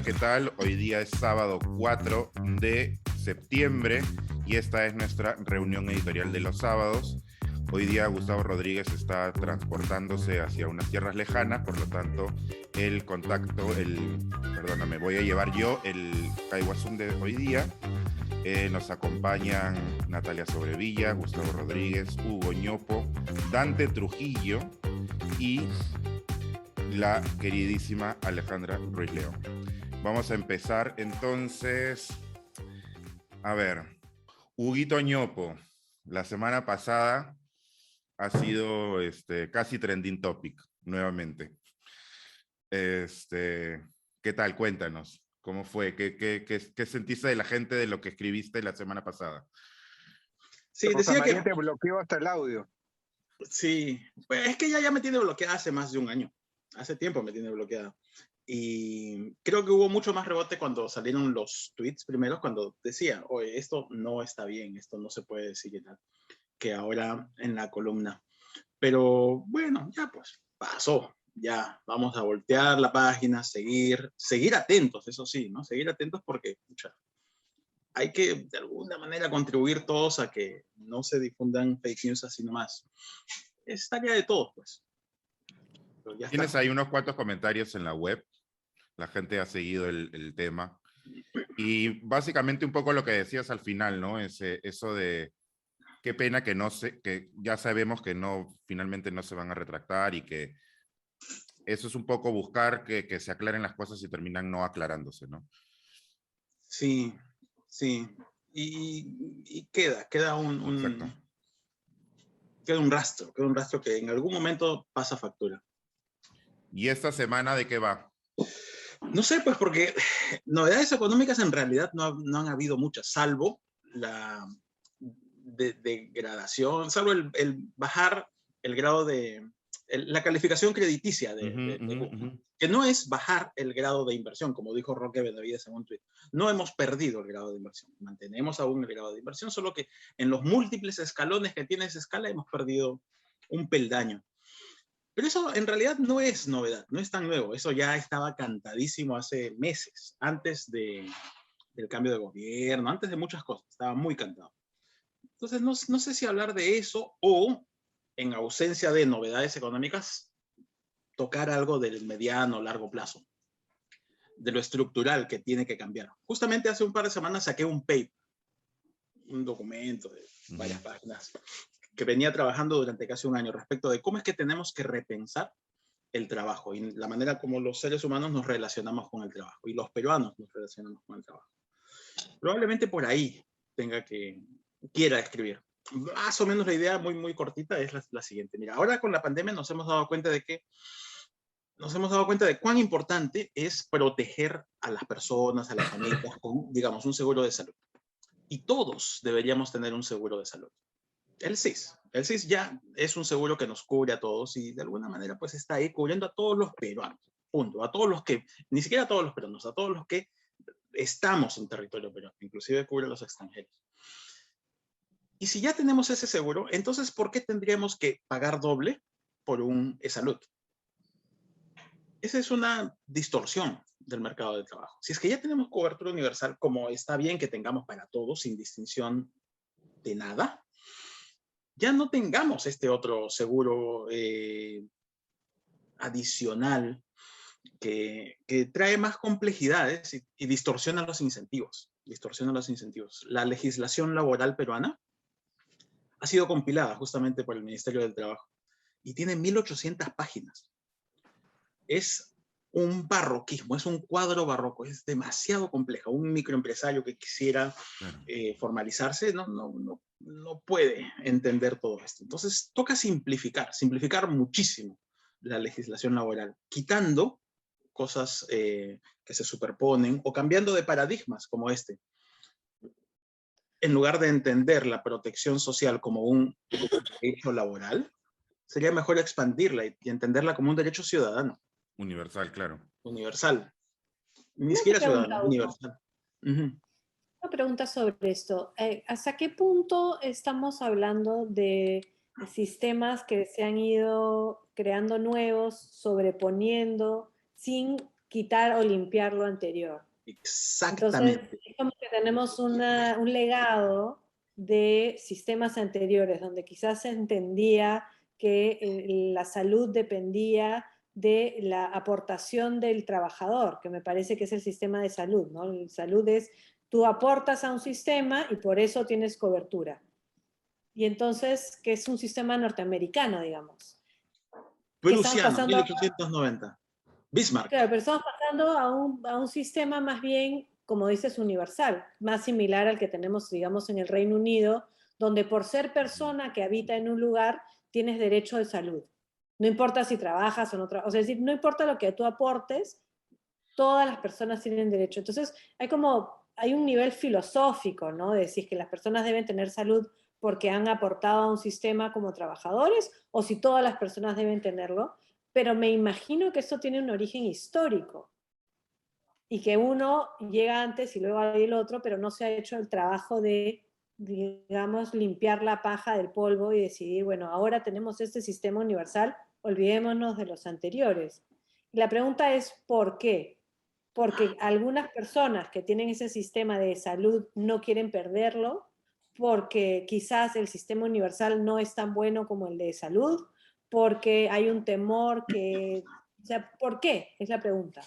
¿qué tal? Hoy día es sábado 4 de septiembre y esta es nuestra reunión editorial de los sábados. Hoy día Gustavo Rodríguez está transportándose hacia unas tierras lejanas, por lo tanto, voy a llevar yo el Kaiwazun de hoy día. Nos acompañan Natalia Sobrevilla, Gustavo Rodríguez, Hugo Ñopo, Dante Trujillo y la queridísima Alejandra Ruiz León. Vamos a empezar entonces. A ver, Huguito Ñopo, la semana pasada ha sido casi trending topic nuevamente. ¿Qué tal? Cuéntanos. ¿Cómo fue? ¿Qué sentiste de la gente de lo que escribiste la semana pasada? Sí, decía que te bloqueó hasta el audio. Sí, pues es que ya me tiene bloqueada hace más de un año. Hace tiempo me tiene bloqueada. Y creo que hubo mucho más rebote cuando salieron los tweets primeros, cuando decía, oye, esto no está bien, esto no se puede decir y tal, que ahora en la columna. Pero bueno, ya pues pasó. Ya, vamos a voltear la página, seguir atentos, eso sí, ¿no? Seguir atentos porque, pucha, hay que de alguna manera contribuir todos a que no se difundan fake news así nomás. Es tarea de todos, pues. Pero ya Tienes está. ahí unos cuantos comentarios en la web. La gente ha seguido el tema. Y básicamente un poco lo que decías al final, ¿no? Eso de qué pena que ya sabemos que finalmente no se van a retractar y que eso es un poco buscar que se aclaren las cosas y terminan no aclarándose, ¿no? Sí, sí. Y queda un rastro que en algún momento pasa factura. ¿Y esta semana de qué va? No sé, pues porque novedades económicas en realidad no han habido muchas, salvo la degradación, salvo el bajar el grado de la calificación crediticia de Google, que no es bajar el grado de inversión, como dijo Roque Benavides en un tweet. No hemos perdido el grado de inversión, mantenemos aún el grado de inversión, solo que en los múltiples escalones que tiene esa escala hemos perdido un peldaño. Pero eso en realidad no es novedad, no es tan nuevo. Eso ya estaba cantadísimo hace meses, antes del cambio de gobierno, antes de muchas cosas. Estaba muy cantado. Entonces, no sé si hablar de eso o, en ausencia de novedades económicas, tocar algo del mediano o largo plazo, de lo estructural que tiene que cambiar. Justamente hace un par de semanas saqué un paper, un documento de varias páginas, que venía trabajando durante casi un año respecto de cómo es que tenemos que repensar el trabajo y la manera como los seres humanos nos relacionamos con el trabajo y los peruanos nos relacionamos con el trabajo. Probablemente por ahí quiera escribir. Más o menos la idea muy cortita es la siguiente. Mira, ahora con la pandemia nos hemos dado cuenta de cuán importante es proteger a las personas, a las familias con, digamos, un seguro de salud. Y todos deberíamos tener un seguro de salud. El SIS. El SIS ya es un seguro que nos cubre a todos y de alguna manera pues está ahí cubriendo a todos los peruanos. Punto. A todos los que, ni siquiera a todos los peruanos, a todos los que estamos en territorio peruano, inclusive cubre a los extranjeros. Y si ya tenemos ese seguro, entonces ¿por qué tendríamos que pagar doble por un salud? Esa es una distorsión del mercado de trabajo. Si es que ya tenemos cobertura universal, como está bien que tengamos para todos, sin distinción de nada, ya no tengamos este otro seguro adicional que trae más complejidades y distorsiona los incentivos. La legislación laboral peruana ha sido compilada justamente por el Ministerio del Trabajo y tiene 1800 páginas. Es un barroquismo, es un cuadro barroco, es demasiado compleja. Un microempresario que quisiera formalizarse no puede entender todo esto. Entonces toca simplificar muchísimo la legislación laboral, quitando cosas que se superponen o cambiando de paradigmas como este. En lugar de entender la protección social como un derecho laboral, sería mejor expandirla y entenderla como un derecho ciudadano. Universal, claro. Universal. Ni siquiera ciudadano, universal. Una pregunta sobre esto. ¿Hasta qué punto estamos hablando de sistemas que se han ido creando nuevos, sobreponiendo, sin quitar o limpiar lo anterior. Exactamente. Entonces, es como que tenemos un legado de sistemas anteriores, donde quizás se entendía que la salud dependía de la aportación del trabajador, que me parece que es el sistema de salud, ¿no? El salud es, tú aportas a un sistema y por eso tienes cobertura. Y entonces, que es un sistema norteamericano, digamos. Que estamos Prusiano, pasando 1890. Bismarck. Claro, pero estamos pasando a un sistema más bien, como dices, universal, más similar al que tenemos, digamos, en el Reino Unido, donde por ser persona que habita en un lugar, tienes derecho de salud. No importa si trabajas o no trabajas, o sea, es decir, no importa lo que tú aportes, todas las personas tienen derecho. Entonces, hay un nivel filosófico, ¿no? De decir que las personas deben tener salud porque han aportado a un sistema como trabajadores, o si todas las personas deben tenerlo, pero me imagino que esto tiene un origen histórico y que uno llega antes y luego hay el otro, pero no se ha hecho el trabajo de, digamos, limpiar la paja del polvo y decidir, bueno, ahora tenemos este sistema universal, olvidémonos de los anteriores. Y la pregunta es, ¿por qué? Porque algunas personas que tienen ese sistema de salud no quieren perderlo, porque quizás el sistema universal no es tan bueno como el de salud, porque hay un temor que... O sea, ¿por qué? Es la pregunta.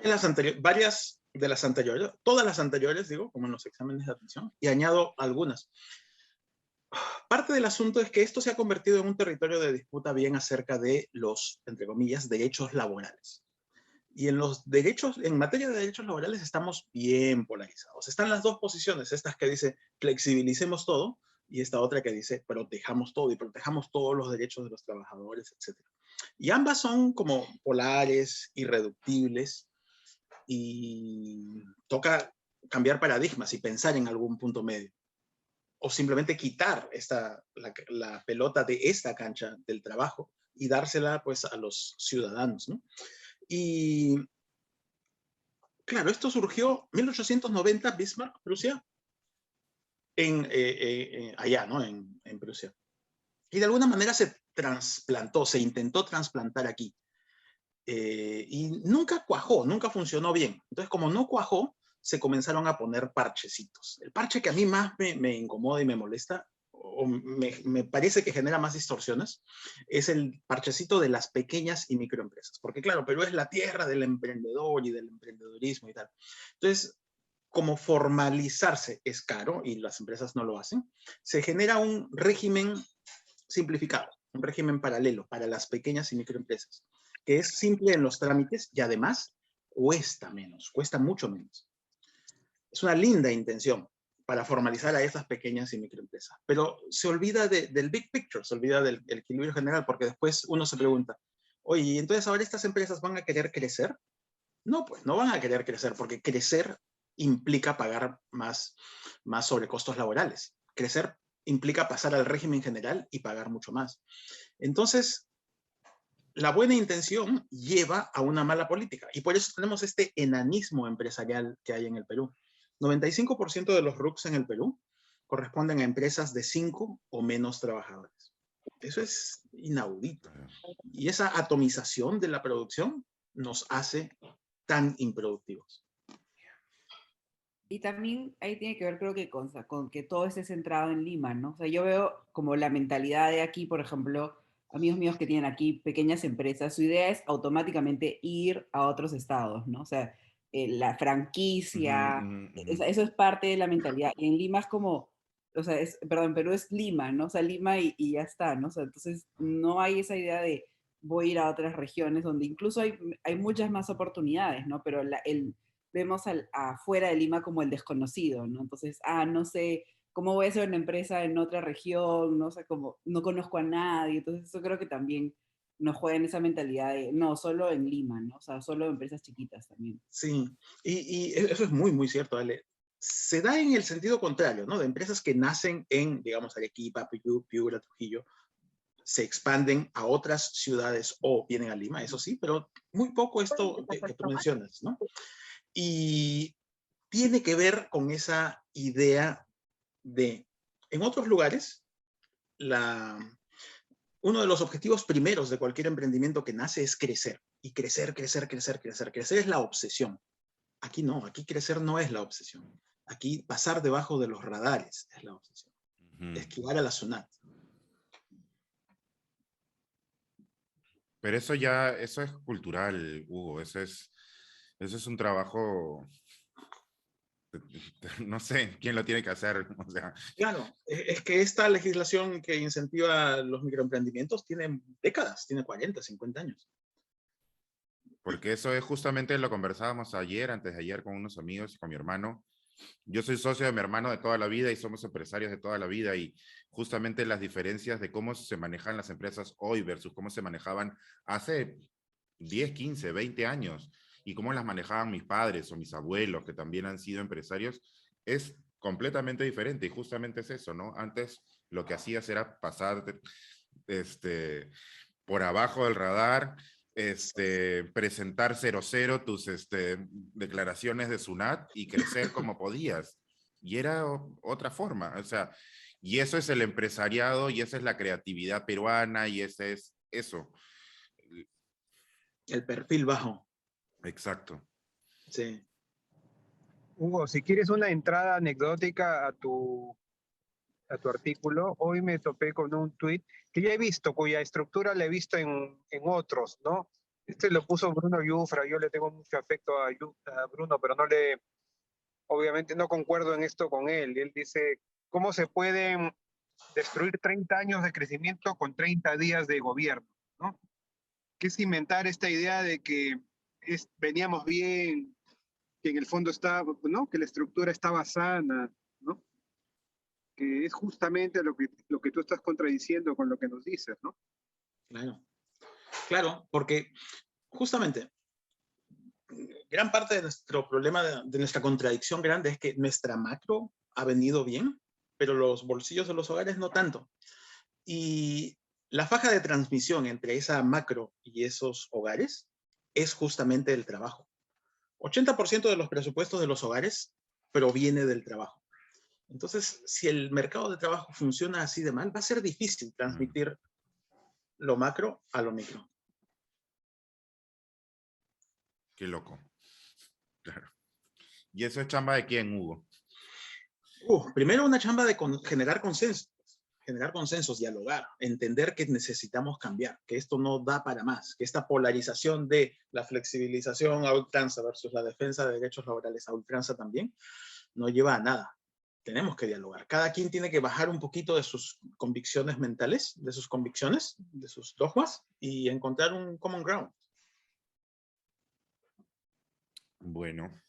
En las anteriores, varias de las anteriores, todas las anteriores, digo, como en los exámenes de admisión, y añado algunas. Parte del asunto es que esto se ha convertido en un territorio de disputa bien acerca de los, entre comillas, derechos laborales. Y en los derechos, en materia de derechos laborales estamos bien polarizados. Están las dos posiciones, estas que dice flexibilicemos todo y esta otra que dice protejamos todo y protejamos todos los derechos de los trabajadores, etc. Y ambas son como polares, irreductibles y toca cambiar paradigmas y pensar en algún punto medio. O simplemente quitar la pelota de esta cancha del trabajo y dársela pues a los ciudadanos, ¿no? Y claro, esto surgió en 1890, Bismarck, Prusia, allá, ¿no? En Prusia. Y de alguna manera se trasplantó, se intentó trasplantar aquí. Y nunca cuajó, nunca funcionó bien. Entonces, como no cuajó, se comenzaron a poner parchecitos. El parche que a mí más me incomoda y me molesta, o me parece que genera más distorsiones, es el parchecito de las pequeñas y microempresas. Porque claro, Perú es la tierra del emprendedor y del emprendedorismo y tal. Entonces, como formalizarse es caro y las empresas no lo hacen, se genera un régimen simplificado, un régimen paralelo para las pequeñas y microempresas, que es simple en los trámites y además cuesta menos, cuesta mucho menos. Es una linda intención para formalizar a estas pequeñas y microempresas, pero se olvida del big picture, se olvida del equilibrio general, porque después uno se pregunta, oye, ¿y entonces ahora estas empresas van a querer crecer? No, pues no van a querer crecer, porque crecer implica pagar más sobrecostos laborales. Crecer implica pasar al régimen general y pagar mucho más. Entonces, la buena intención lleva a una mala política, y por eso tenemos este enanismo empresarial que hay en el Perú. 95% de los RUCs en el Perú corresponden a empresas de 5 o menos trabajadores. Eso es inaudito. Y esa atomización de la producción nos hace tan improductivos. Y también ahí tiene que ver, creo que con que todo esté centrado en Lima, ¿no? O sea, yo veo como la mentalidad de aquí, por ejemplo, amigos míos que tienen aquí pequeñas empresas, su idea es automáticamente ir a otros estados, ¿no? O sea, la franquicia, eso es parte de la mentalidad. Y en Lima es como, o sea, perdón, Perú es Lima, ¿no? O sea, Lima y ya está, ¿no? O sea, entonces no hay esa idea de voy a ir a otras regiones donde incluso hay muchas más oportunidades, ¿no? Pero vemos afuera de Lima como el desconocido, ¿no? Entonces, no sé cómo voy a hacer una empresa en otra región, no sé cómo, no conozco a nadie, entonces eso creo que también nos juega en esa mentalidad de, no, solo en Lima, ¿no? O sea, solo empresas chiquitas también. Sí, y eso es muy, muy cierto, Ale. Se da en el sentido contrario, ¿no? De empresas que nacen en, digamos, Arequipa, Piura, Trujillo, se expanden a otras ciudades o vienen a Lima, eso sí, pero muy poco esto que tú mencionas, ¿no? Y tiene que ver con esa idea de, en otros lugares, uno de los objetivos primeros de cualquier emprendimiento que nace es crecer. y crecer, crecer, crecer, crecer. Crecer es la obsesión. Aquí no, aquí crecer no es la obsesión. Aquí pasar debajo de los radares es la obsesión. Esquivar a la SUNAT. Pero eso es cultural, Hugo, eso es un trabajo, no sé quién lo tiene que hacer, o sea. Claro, es que esta legislación que incentiva los microemprendimientos tiene décadas, tiene 40, 50 años. Porque eso es justamente, lo conversábamos ayer, antes de ayer, con unos amigos y con mi hermano. Yo soy socio de mi hermano de toda la vida y somos empresarios de toda la vida, y justamente las diferencias de cómo se manejan las empresas hoy versus cómo se manejaban hace 10, 15, 20 años y cómo las manejaban mis padres o mis abuelos, que también han sido empresarios, es completamente diferente. Y justamente es eso, ¿no? Antes lo que hacías era pasar por abajo del radar, presentar 00 tus declaraciones de SUNAT y crecer como podías. Y era otra forma, o sea, y eso es el empresariado, y esa es la creatividad peruana, y ese es eso. El perfil bajo. Exacto. Sí. Hugo, si quieres una entrada anecdótica a tu artículo, hoy me topé con un tuit que ya he visto, cuya estructura la he visto en otros, ¿no? Este lo puso Bruno Yufra, yo le tengo mucho afecto a Bruno, pero obviamente no concuerdo en esto con él. Él dice, ¿cómo se pueden destruir 30 años de crecimiento con 30 días de gobierno, ¿no? Que es inventar esta idea de que veníamos bien, que en el fondo estaba, ¿no? Que la estructura estaba sana, ¿no? Que es justamente lo que tú estás contradiciendo con lo que nos dices, ¿no? Claro. Claro, porque justamente gran parte de nuestro problema, de nuestra contradicción grande, es que nuestra macro ha venido bien, pero los bolsillos de los hogares no tanto. Y la faja de transmisión entre esa macro y esos hogares es justamente el trabajo. 80% de los presupuestos de los hogares proviene del trabajo. Entonces, si el mercado de trabajo funciona así de mal, va a ser difícil transmitir lo macro a lo micro. Qué loco. Claro. ¿Y eso es chamba de quién, Hugo? Primero una chamba de generar consensos, dialogar, entender que necesitamos cambiar, que esto no da para más, que esta polarización de la flexibilización a ultranza versus la defensa de derechos laborales a ultranza también no lleva a nada. Tenemos que dialogar. Cada quien tiene que bajar un poquito de sus convicciones mentales, de sus convicciones, de sus dogmas, y encontrar un common ground. Bueno.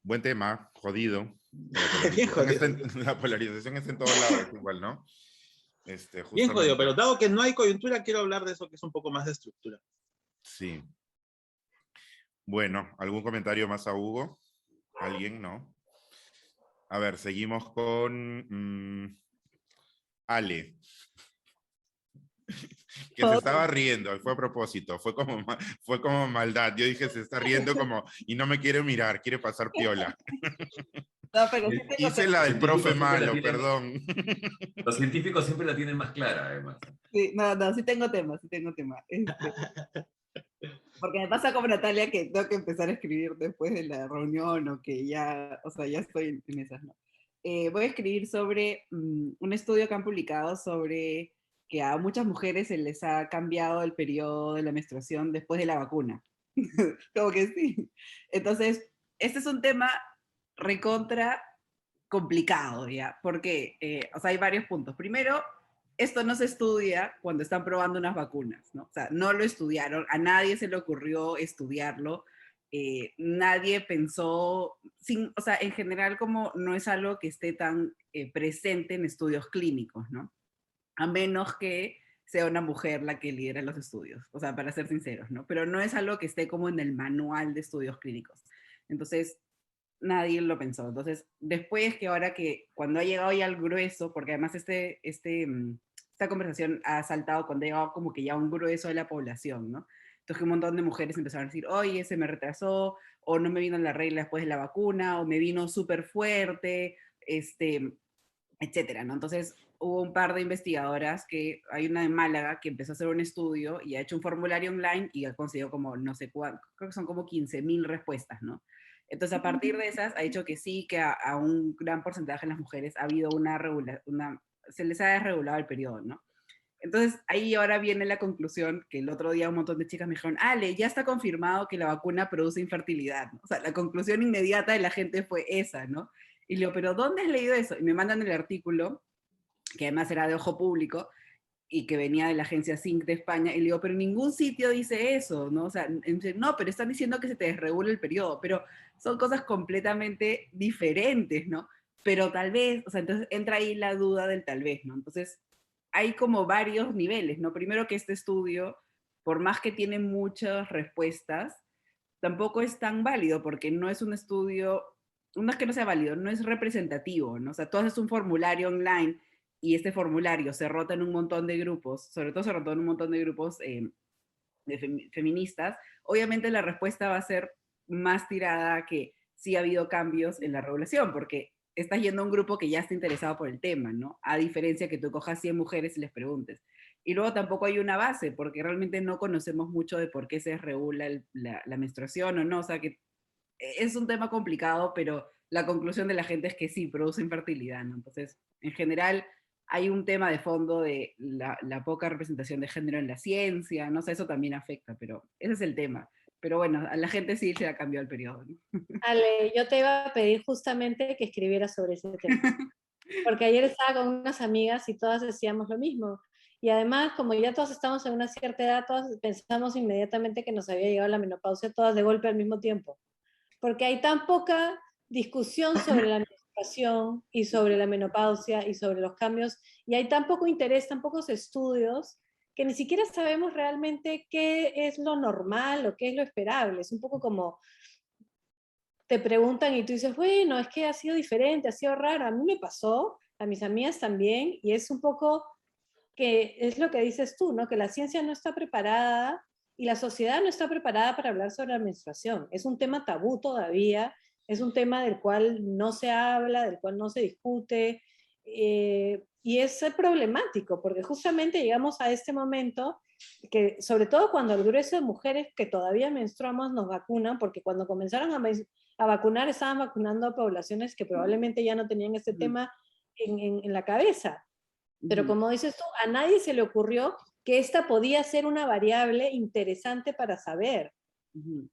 Buen tema, jodido. Bien jodido. La polarización es en todos lados, igual, ¿no? Bien jodido, pero dado que no hay coyuntura, quiero hablar de eso que es un poco más de estructura. Sí. Bueno, ¿algún comentario más a Hugo? ¿Alguien? ¿No? A ver, seguimos con Ale. Que se estaba riendo, fue a propósito, fue como maldad. Yo dije, se está riendo como, y no me quiere mirar, quiere pasar piola. No, pero sí Hice la del profe malo, perdón. Los científicos siempre la tienen más clara, además. Sí, no, sí tengo tema. Porque me pasa como Natalia, que tengo que empezar a escribir después de la reunión, o que ya, o sea, ya estoy en esas, ¿no? Voy a escribir sobre un estudio que han publicado sobre que a muchas mujeres se les ha cambiado el periodo de la menstruación después de la vacuna. Como que sí. Entonces, este es un tema recontra complicado, ¿ya? Porque, o sea, hay varios puntos. Primero, esto no se estudia cuando están probando unas vacunas, ¿no? O sea, no lo estudiaron, a nadie se le ocurrió estudiarlo, nadie pensó, o sea, en general como no es algo que esté tan presente en estudios clínicos, ¿no? A menos que sea una mujer la que lidera los estudios, o sea, para ser sinceros, ¿no? Pero no es algo que esté como en el manual de estudios clínicos. Entonces, nadie lo pensó. Entonces, después que ahora que cuando ha llegado ya al grueso, porque además esta conversación ha saltado cuando ha llegado como que ya un grueso de la población, ¿no? Entonces, un montón de mujeres empezaron a decir, oye, se me retrasó, o no me vino la regla después de la vacuna, o me vino súper fuerte, etcétera, ¿no? Entonces, hubo un par de investigadoras, que hay una en Málaga que empezó a hacer un estudio y ha hecho un formulario online y ha conseguido como, no sé cuánto, creo que son como 15.000 respuestas, ¿no? Entonces, a partir de esas, ha dicho que sí, que a un gran porcentaje de las mujeres ha habido se les ha desregulado el periodo, ¿no? Entonces, ahí ahora viene la conclusión, que el otro día un montón de chicas me dijeron, Ale, ya está confirmado que la vacuna produce infertilidad, ¿no? O sea, la conclusión inmediata de la gente fue esa, ¿no? Y le digo, ¿pero dónde has leído eso? Y me mandan el artículo, que además era de ojo público, y que venía de la agencia Sync de España, y le digo, pero ningún sitio dice eso, ¿no? O sea, no, pero están diciendo que se te desregula el periodo, pero son cosas completamente diferentes, ¿no? Pero tal vez, o sea, entonces entra ahí la duda del tal vez, ¿no? Entonces, hay como varios niveles, ¿no? Primero que este estudio, por más que tiene muchas respuestas, tampoco es tan válido, porque no es un estudio, no es que no sea válido, no es representativo, ¿no? O sea, tú haces un formulario online y este formulario se rota en un montón de grupos, sobre todo se rotó en un montón de grupos de feministas, obviamente la respuesta va a ser más tirada que si ha habido cambios en la regulación, porque estás yendo a un grupo que ya está interesado por el tema, ¿no? A diferencia que tú cojas 100 mujeres y les preguntes. Y luego tampoco hay una base, porque realmente no conocemos mucho de por qué se regula la menstruación o no, o sea que es un tema complicado, pero la conclusión de la gente es que sí, produce infertilidad, ¿no? Entonces, en general, hay un tema de fondo de la poca representación de género en la ciencia, no sé, eso también afecta, pero ese es el tema. Pero bueno, a la gente sí se ha cambiado el periodo, ¿no? Ale, yo te iba a pedir justamente que escribieras sobre ese tema, porque ayer estaba con unas amigas y todas decíamos lo mismo. Y además, como ya todos estamos en una cierta edad, todas pensamos inmediatamente que nos había llegado la menopausia, todas de golpe al mismo tiempo. Porque hay tan poca discusión sobre la menstruación y sobre la menopausia y sobre los cambios, y hay tan poco interés, tan pocos estudios, que ni siquiera sabemos realmente qué es lo normal o qué es lo esperable. Es un poco como te preguntan y tú dices, bueno, es que ha sido diferente, ha sido raro. A mí me pasó, a mis amigas también, y es un poco que es lo que dices tú, ¿no? Que la ciencia no está preparada y la sociedad no está preparada para hablar sobre la menstruación. Es un tema tabú todavía, es un tema del cual no se habla, del cual no se discute, y es problemático, porque justamente llegamos a este momento que, sobre todo cuando el grueso de mujeres que todavía menstruamos nos vacunan, porque cuando comenzaron a vacunar, estaban vacunando a poblaciones que probablemente ya no tenían este tema en la cabeza. Pero como dices tú, a nadie se le ocurrió que esta podía ser una variable interesante para saber.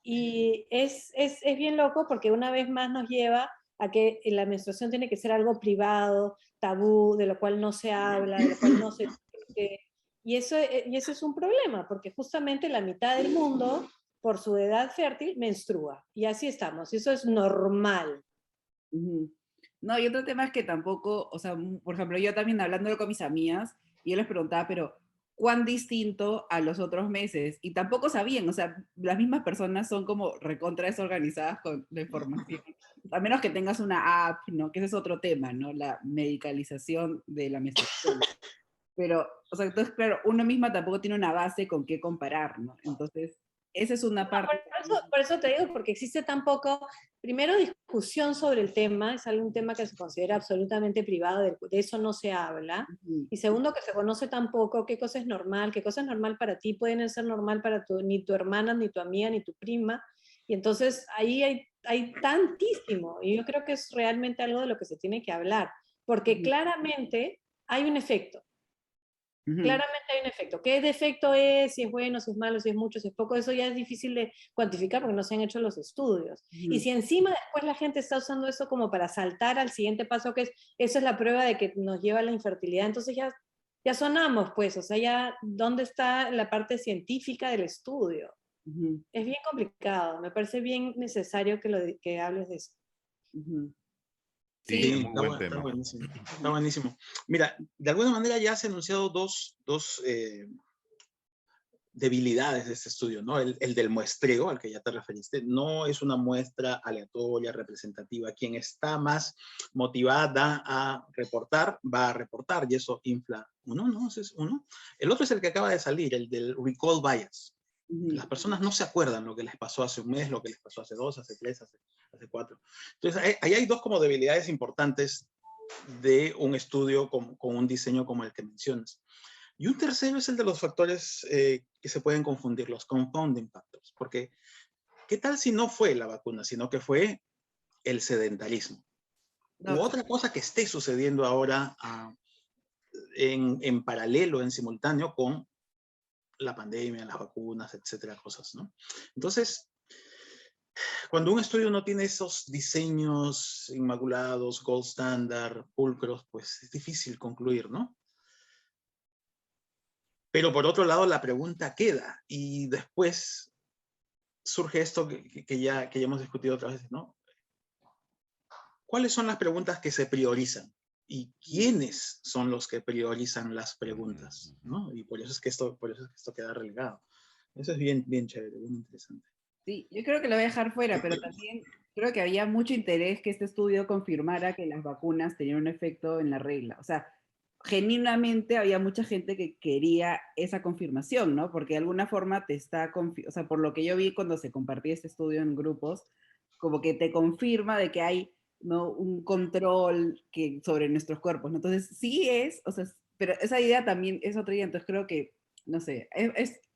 Y es bien loco porque una vez más nos lleva a que la menstruación tiene que ser algo privado, tabú, de lo cual no se habla, de lo cual no se discute. Y eso es un problema, porque justamente la mitad del mundo, por su edad fértil, menstrua. Y así estamos. Y eso es normal. No, y otro tema es que tampoco, o sea, por ejemplo, yo también hablándolo con mis amigas, y yo les preguntaba, pero ¿cuán distinto a los otros meses? Y tampoco sabían, o sea, las mismas personas son como recontra desorganizadas con la información. A menos que tengas una app, ¿no? Que ese es otro tema, ¿no? La medicalización de la menstruación. Pero, o sea, entonces, claro, uno misma tampoco tiene una base con qué comparar, ¿no? Entonces, esa es una parte. Por eso te digo, porque existe tan poco, primero, discusión sobre el tema, es algún tema que se considera absolutamente privado, de eso no se habla. Y segundo, que se conoce tan poco qué cosa es normal, qué cosa es normal para ti, pueden ser normal para ni tu hermana, ni tu amiga, ni tu prima. Y entonces ahí hay tantísimo, y yo creo que es realmente algo de lo que se tiene que hablar, porque claramente hay un efecto. Claramente hay un efecto. ¿Qué defecto es? Si es bueno, si es malo, si es mucho, si es poco, eso ya es difícil de cuantificar porque no se han hecho los estudios. Y si encima después la gente está usando eso como para saltar al siguiente paso, que es, eso es la prueba de que nos lleva a la infertilidad, entonces ya sonamos, pues, o sea, ya, ¿dónde está la parte científica del estudio? Es bien complicado, me parece bien necesario que hables de eso. Sí, muy buen tema. Está buenísimo. Mira, de alguna manera ya se han anunciado dos debilidades de este estudio, ¿no? El del muestreo, al que ya te referiste, no es una muestra aleatoria, representativa. Quien está más motivada a reportar, va a reportar, y eso infla uno, ¿no? Ese es uno. El otro es el que acaba de salir, el del recall bias. Las personas no se acuerdan lo que les pasó hace un mes, lo que les pasó hace 2, hace 3, hace 4. Entonces, ahí hay dos como debilidades importantes de un estudio con un diseño como el que mencionas. Y un tercero es el de los factores que se pueden confundir, los confounding factors, porque ¿qué tal si no fue la vacuna, sino que fue el sedentarismo? No, U otra cosa que esté sucediendo ahora en paralelo, en simultáneo con la pandemia, las vacunas, etcétera, cosas, ¿no? Entonces, cuando un estudio no tiene esos diseños inmaculados, gold standard, pulcros, pues es difícil concluir, ¿no? Pero por otro lado, la pregunta queda y después surge esto que ya hemos discutido otras veces, ¿no? ¿Cuáles son las preguntas que se priorizan? ¿Y quiénes son los que priorizan las preguntas? ¿No? Y por eso es que esto queda relegado. Eso es bien, bien chévere, bien interesante. sí, yo creo que lo voy a dejar fuera, pero también creo que había mucho interés que este estudio confirmara que las vacunas tenían un efecto en la regla. O sea, genuinamente había mucha gente que quería esa confirmación, ¿no? Porque de alguna forma te está, o sea, por lo que yo vi cuando se compartía este estudio en grupos, como que te confirma de que hay, ¿no?, un control sobre nuestros cuerpos, ¿no? Entonces, sí es, o sea, pero esa idea también es otra idea, entonces creo que, no sé,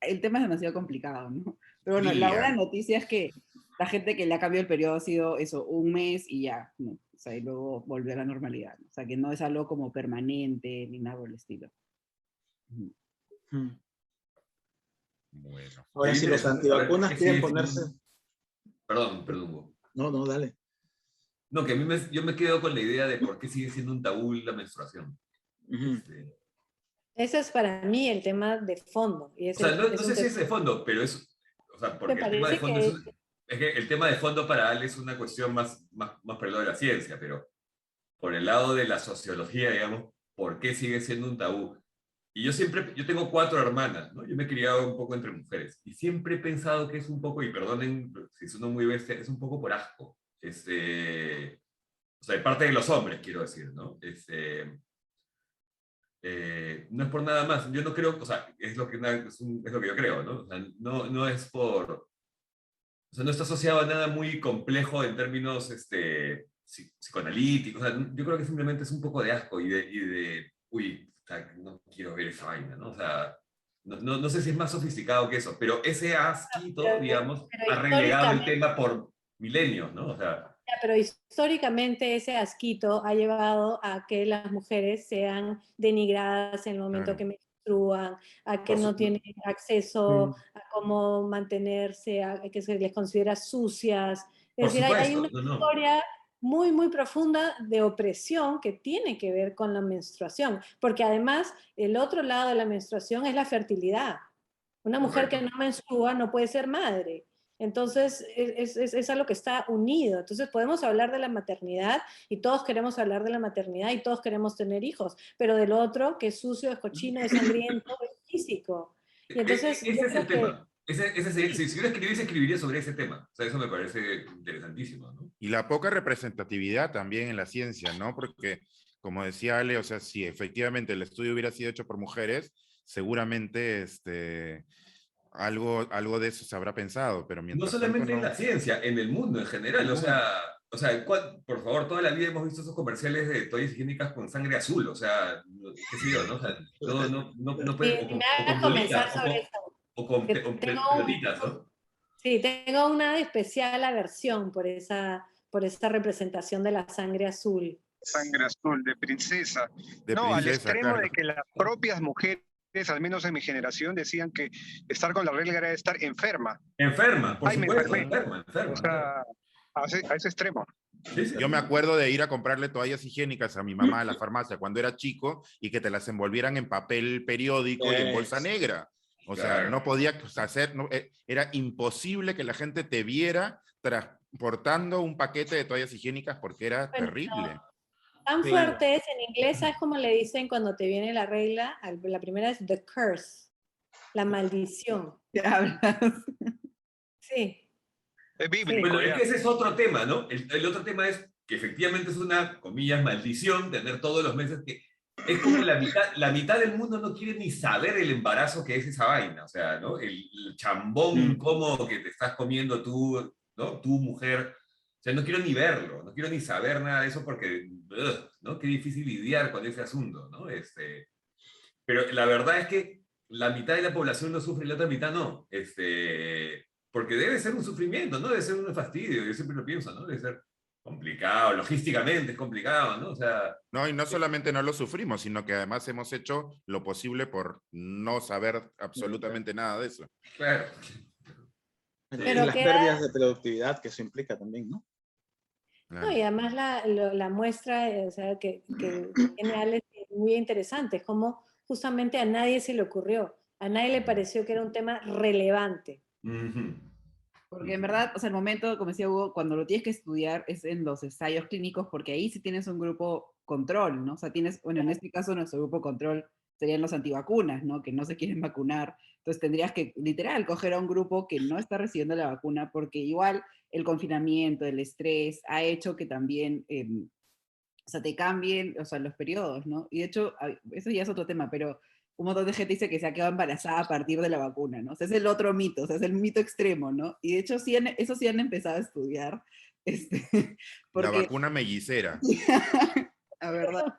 el tema es demasiado complicado, ¿no? Pero bueno, la buena Lilia, noticia es que la gente que le ha cambiado el periodo ha sido eso, un mes y ya, ¿no? O sea, y luego volvió a la normalidad, ¿no? O sea, que no es algo como permanente ni nada por el estilo. bueno. Ahora, Sería si los interesante saber por antivacunas qué quieren sigue siendo ponerse... Perdón, Hugo. No, dale. No, que yo me quedo con la idea de por qué sigue siendo un tabú la menstruación. Ujú. Ese es para mí el tema de fondo. Y O sea, no sé si es de fondo, pero es, o sea, me porque el tema de parece fondo que es que el tema de fondo para Ale es una cuestión más por el lado de la ciencia, pero por el lado de la sociología, digamos, ¿por qué sigue siendo un tabú? Y yo tengo 4 hermanas, ¿no? Yo me he criado un poco entre mujeres, y siempre he pensado que es un poco, y perdonen si sueno muy bestia, es un poco por asco. O sea, de parte de los hombres, quiero decir, ¿no? No es por nada más. Yo no creo, o sea, es lo que yo creo, ¿no? O sea, no es por, o sea, no está asociado a nada muy complejo en términos psicoanalíticos. O sea, yo creo que simplemente es un poco de asco uy, o sea, no quiero ver esa vaina, ¿no? O sea, no sé si es más sofisticado que eso, pero ese asquito, digamos, pero ha relegado el históricamente, tema por milenios, ¿no? O sea, pero históricamente ese asquito ha llevado a que las mujeres sean denigradas en el momento Claro. que menstruan, a que por no su- tienen acceso a cómo mantenerse, a que se les considera sucias. por Es decir, hay supuesto, una no. historia muy, muy profunda de opresión que tiene que ver con la menstruación, porque además el otro lado de la menstruación es la fertilidad. Una mujer que Correcto. no menstrua no puede ser madre. Entonces, es algo que está unido. Entonces, podemos hablar de la maternidad y todos queremos hablar de la maternidad y todos queremos tener hijos, pero del otro, que es sucio, es cochino, es sangriento, es físico. Y entonces, yo Ese es el creo que tema. Si yo escribiese, escribiría sobre ese tema. O sea, eso me parece interesantísimo, ¿no? Y la poca representatividad también en la ciencia, ¿no? Porque, como decía Ale, o sea, si efectivamente el estudio hubiera sido hecho por mujeres, seguramente algo de eso se habrá pensado, pero No mientras tanto solamente en no. la ciencia, en el mundo en general. O sea, por favor, toda la vida hemos visto esos comerciales de toallas higiénicas con sangre azul. O sea, qué sé yo, ¿no? O sea, no puede, ni me hagas comenzar sobre eso. Que o tengo pelotitas, ¿no? sí, tengo una especial aversión por esa representación de la sangre azul. Sangre azul, de princesa. De No, al princesa, extremo claro. de que las propias mujeres, al menos en mi generación, decían que estar con la regla era estar enferma. Enferma, por Ay, me supuesto, enfermé. enferma, O claro. sea, a ese extremo. Sí, sí. Yo me acuerdo de ir a comprarle toallas higiénicas a mi mamá a la farmacia cuando era chico y que te las envolvieran en papel periódico y en bolsa negra. O sea, Claro. no podía hacer, no, era imposible que la gente te viera transportando un paquete de toallas higiénicas porque era Bueno, terrible. tan Claro. fuerte es, en inglés, ¿sabes cómo le dicen cuando te viene la regla? La primera es the curse, la maldición. ¿Qué hablas? Sí, Es sí. bíblico, Bueno, es ya. que ese es otro tema, ¿no? El otro tema es que efectivamente es una, comillas, maldición tener todos los meses que... Es como la mitad del mundo no quiere ni saber el embarazo que es esa vaina, o sea, ¿no? El chambón incómodo que te estás comiendo tú, ¿no? Tu mujer, o sea, no quiero ni verlo, quiero ni saber nada de eso porque, ¿no? Qué difícil lidiar con ese asunto, ¿no? Pero la verdad es que la mitad de la población lo sufre y la otra mitad no. Porque debe ser un sufrimiento, ¿no? Debe ser un fastidio, yo siempre lo pienso, ¿no? Debe ser complicado, logísticamente es complicado, ¿no? O sea... No, y no solamente no lo sufrimos, sino que además hemos hecho lo posible por no saber absolutamente nada de eso. Claro. Y Pero las queda, pérdidas de productividad que eso implica también, ¿no? no, y además la muestra, o sea, que tiene Alex es muy interesante, es como justamente a nadie se le ocurrió, a nadie le pareció que era un tema relevante. Porque en verdad, o sea, el momento, como decía Hugo, cuando lo tienes que estudiar es en los ensayos clínicos, porque ahí sí tienes un grupo control, ¿no? O sea, tienes, bueno, en este caso nuestro grupo control serían los antivacunas, ¿no? Que no se quieren vacunar. Entonces tendrías que, literal, coger a un grupo que no está recibiendo la vacuna, porque igual el confinamiento, el estrés, ha hecho que también, o sea, te cambien, o sea, los periodos, ¿no? Y de hecho, eso ya es otro tema, pero un montón de gente dice que se ha quedado embarazada a partir de la vacuna, ¿no? O sea, es el otro mito, o sea, es el mito extremo, ¿no? Y de hecho, eso sí han empezado a estudiar, La porque... vacuna mellicera. La verdad.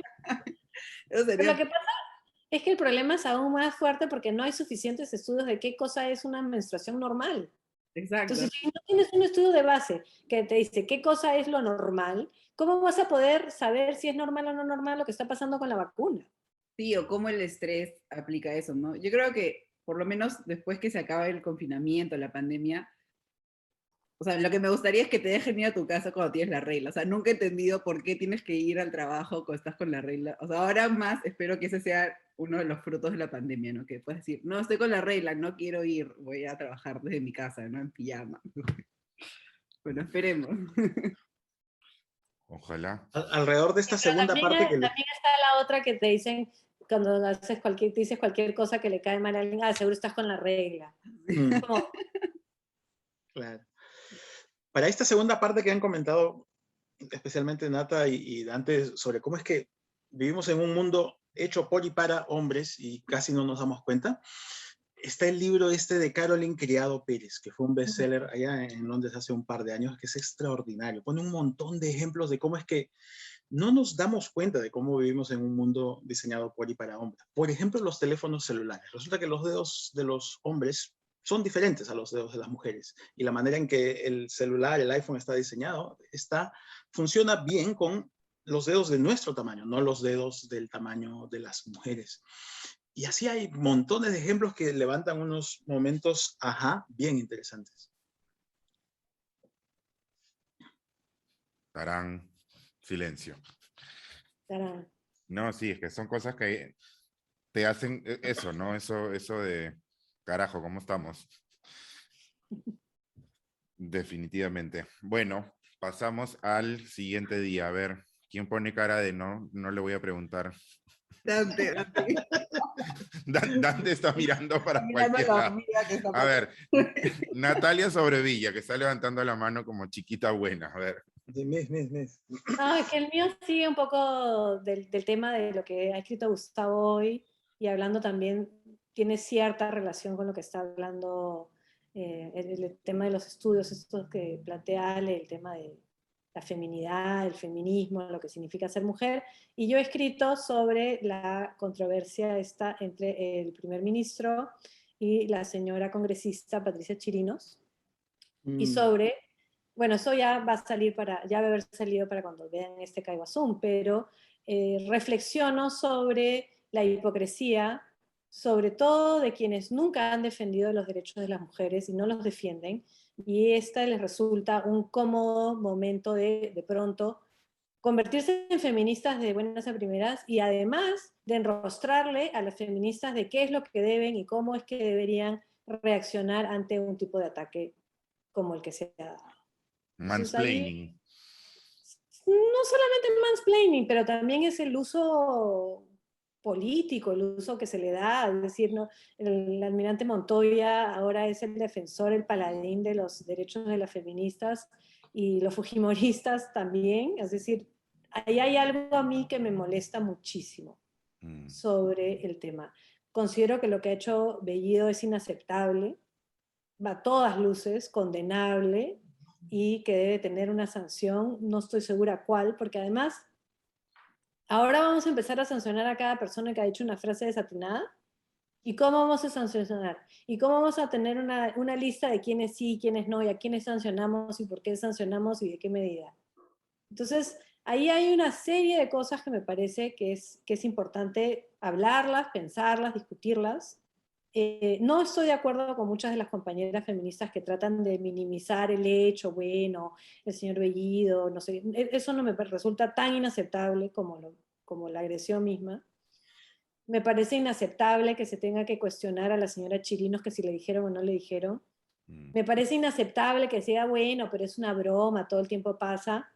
Eso Pero sería... lo que pasa es que el problema es aún más fuerte porque no hay suficientes estudios de qué cosa es una menstruación normal. Exacto. Entonces, si no tienes un estudio de base que te dice qué cosa es lo normal, ¿cómo vas a poder saber si es normal o no normal lo que está pasando con la vacuna? Sí, o cómo el estrés aplica eso, ¿no? Yo creo que por lo menos después que se acabe el confinamiento, la pandemia, o sea, lo que me gustaría es que te dejen ir a tu casa cuando tienes la regla. O sea, nunca he entendido por qué tienes que ir al trabajo cuando estás con la regla. O sea, ahora más espero que ese sea uno de los frutos de la pandemia, ¿no? Que puedes decir, no, estoy con la regla, no quiero ir, voy a trabajar desde mi casa, ¿no? En pijama. Bueno, esperemos. Ojalá. Alrededor de esta Pero segunda también, parte que le... también está la otra que te dicen, cuando dices cualquier cosa que le cae mal a alguien, ah, seguro estás con la regla. Como, Claro. Para esta segunda parte que han comentado, especialmente Nata y Dante, sobre cómo es que vivimos en un mundo hecho por y para hombres y casi no nos damos cuenta, está el libro este de Caroline Criado Pérez, que fue un bestseller allá en Londres hace un par de años, que es extraordinario. Pone un montón de ejemplos de cómo es que no nos damos cuenta de cómo vivimos en un mundo diseñado por y para hombres. Por ejemplo, los teléfonos celulares. Resulta que los dedos de los hombres son diferentes a los dedos de las mujeres. Y la manera en que el celular, el iPhone está diseñado, funciona bien con los dedos de nuestro tamaño, no los dedos del tamaño de las mujeres. Y así hay montones de ejemplos que levantan unos momentos, bien interesantes. Tarán. Silencio. tarán. No, sí, es que son cosas que te hacen eso, ¿no? Eso de, carajo, ¿cómo estamos? Definitivamente. Bueno, pasamos al siguiente día. A ver, ¿quién pone cara de no? No le voy a preguntar. Dante. Dante está mirando para Mirando cualquier la lado. hormiga que está A ver, Natalia Sobrevilla, que está levantando la mano como chiquita buena. A ver. No, es que el mío sigue un poco del tema de lo que ha escrito Gustavo hoy y hablando también, tiene cierta relación con lo que está hablando el tema de los estudios, estos que plantea Ale, el tema de la feminidad, el feminismo, lo que significa ser mujer. Y yo he escrito sobre la controversia esta entre el primer ministro y la señora congresista Patricia Chirinos, y sobre, bueno, eso ya va a salir ya va a haber salido para cuando vean este Caiguazú, pero reflexiono sobre la hipocresía, sobre todo de quienes nunca han defendido los derechos de las mujeres y no los defienden, y esta les resulta un cómodo momento de pronto convertirse en feministas de buenas a primeras y además de enrostrarle a las feministas de qué es lo que deben y cómo es que deberían reaccionar ante un tipo de ataque como el que se ha dado. Entonces, ahí, Mansplaining. no solamente mansplaining, pero también es el uso político, el uso que se le da, es decir, ¿no? El almirante Montoya ahora es el defensor, el paladín de los derechos de las feministas y los fujimoristas también, es decir, ahí hay algo a mí que me molesta muchísimo sobre el tema. Considero que lo que ha hecho Bellido es inaceptable, a todas luces, condenable, y que debe tener una sanción, no estoy segura cuál, porque además ahora vamos a empezar a sancionar a cada persona que ha dicho una frase desatinada. ¿Y cómo vamos a sancionar? ¿Y cómo vamos a tener una lista de quiénes sí, quiénes no, y a quiénes sancionamos y por qué sancionamos y de qué medida? Entonces, ahí hay una serie de cosas que me parece que es importante hablarlas, pensarlas, discutirlas. No estoy de acuerdo con muchas de las compañeras feministas que tratan de minimizar el hecho, bueno, el señor Bellido, no sé, eso no me resulta tan inaceptable como la agresión misma. Me parece inaceptable que se tenga que cuestionar a la señora Chirinos que si le dijeron o no le dijeron. Me parece inaceptable que sea bueno, pero es una broma, todo el tiempo pasa.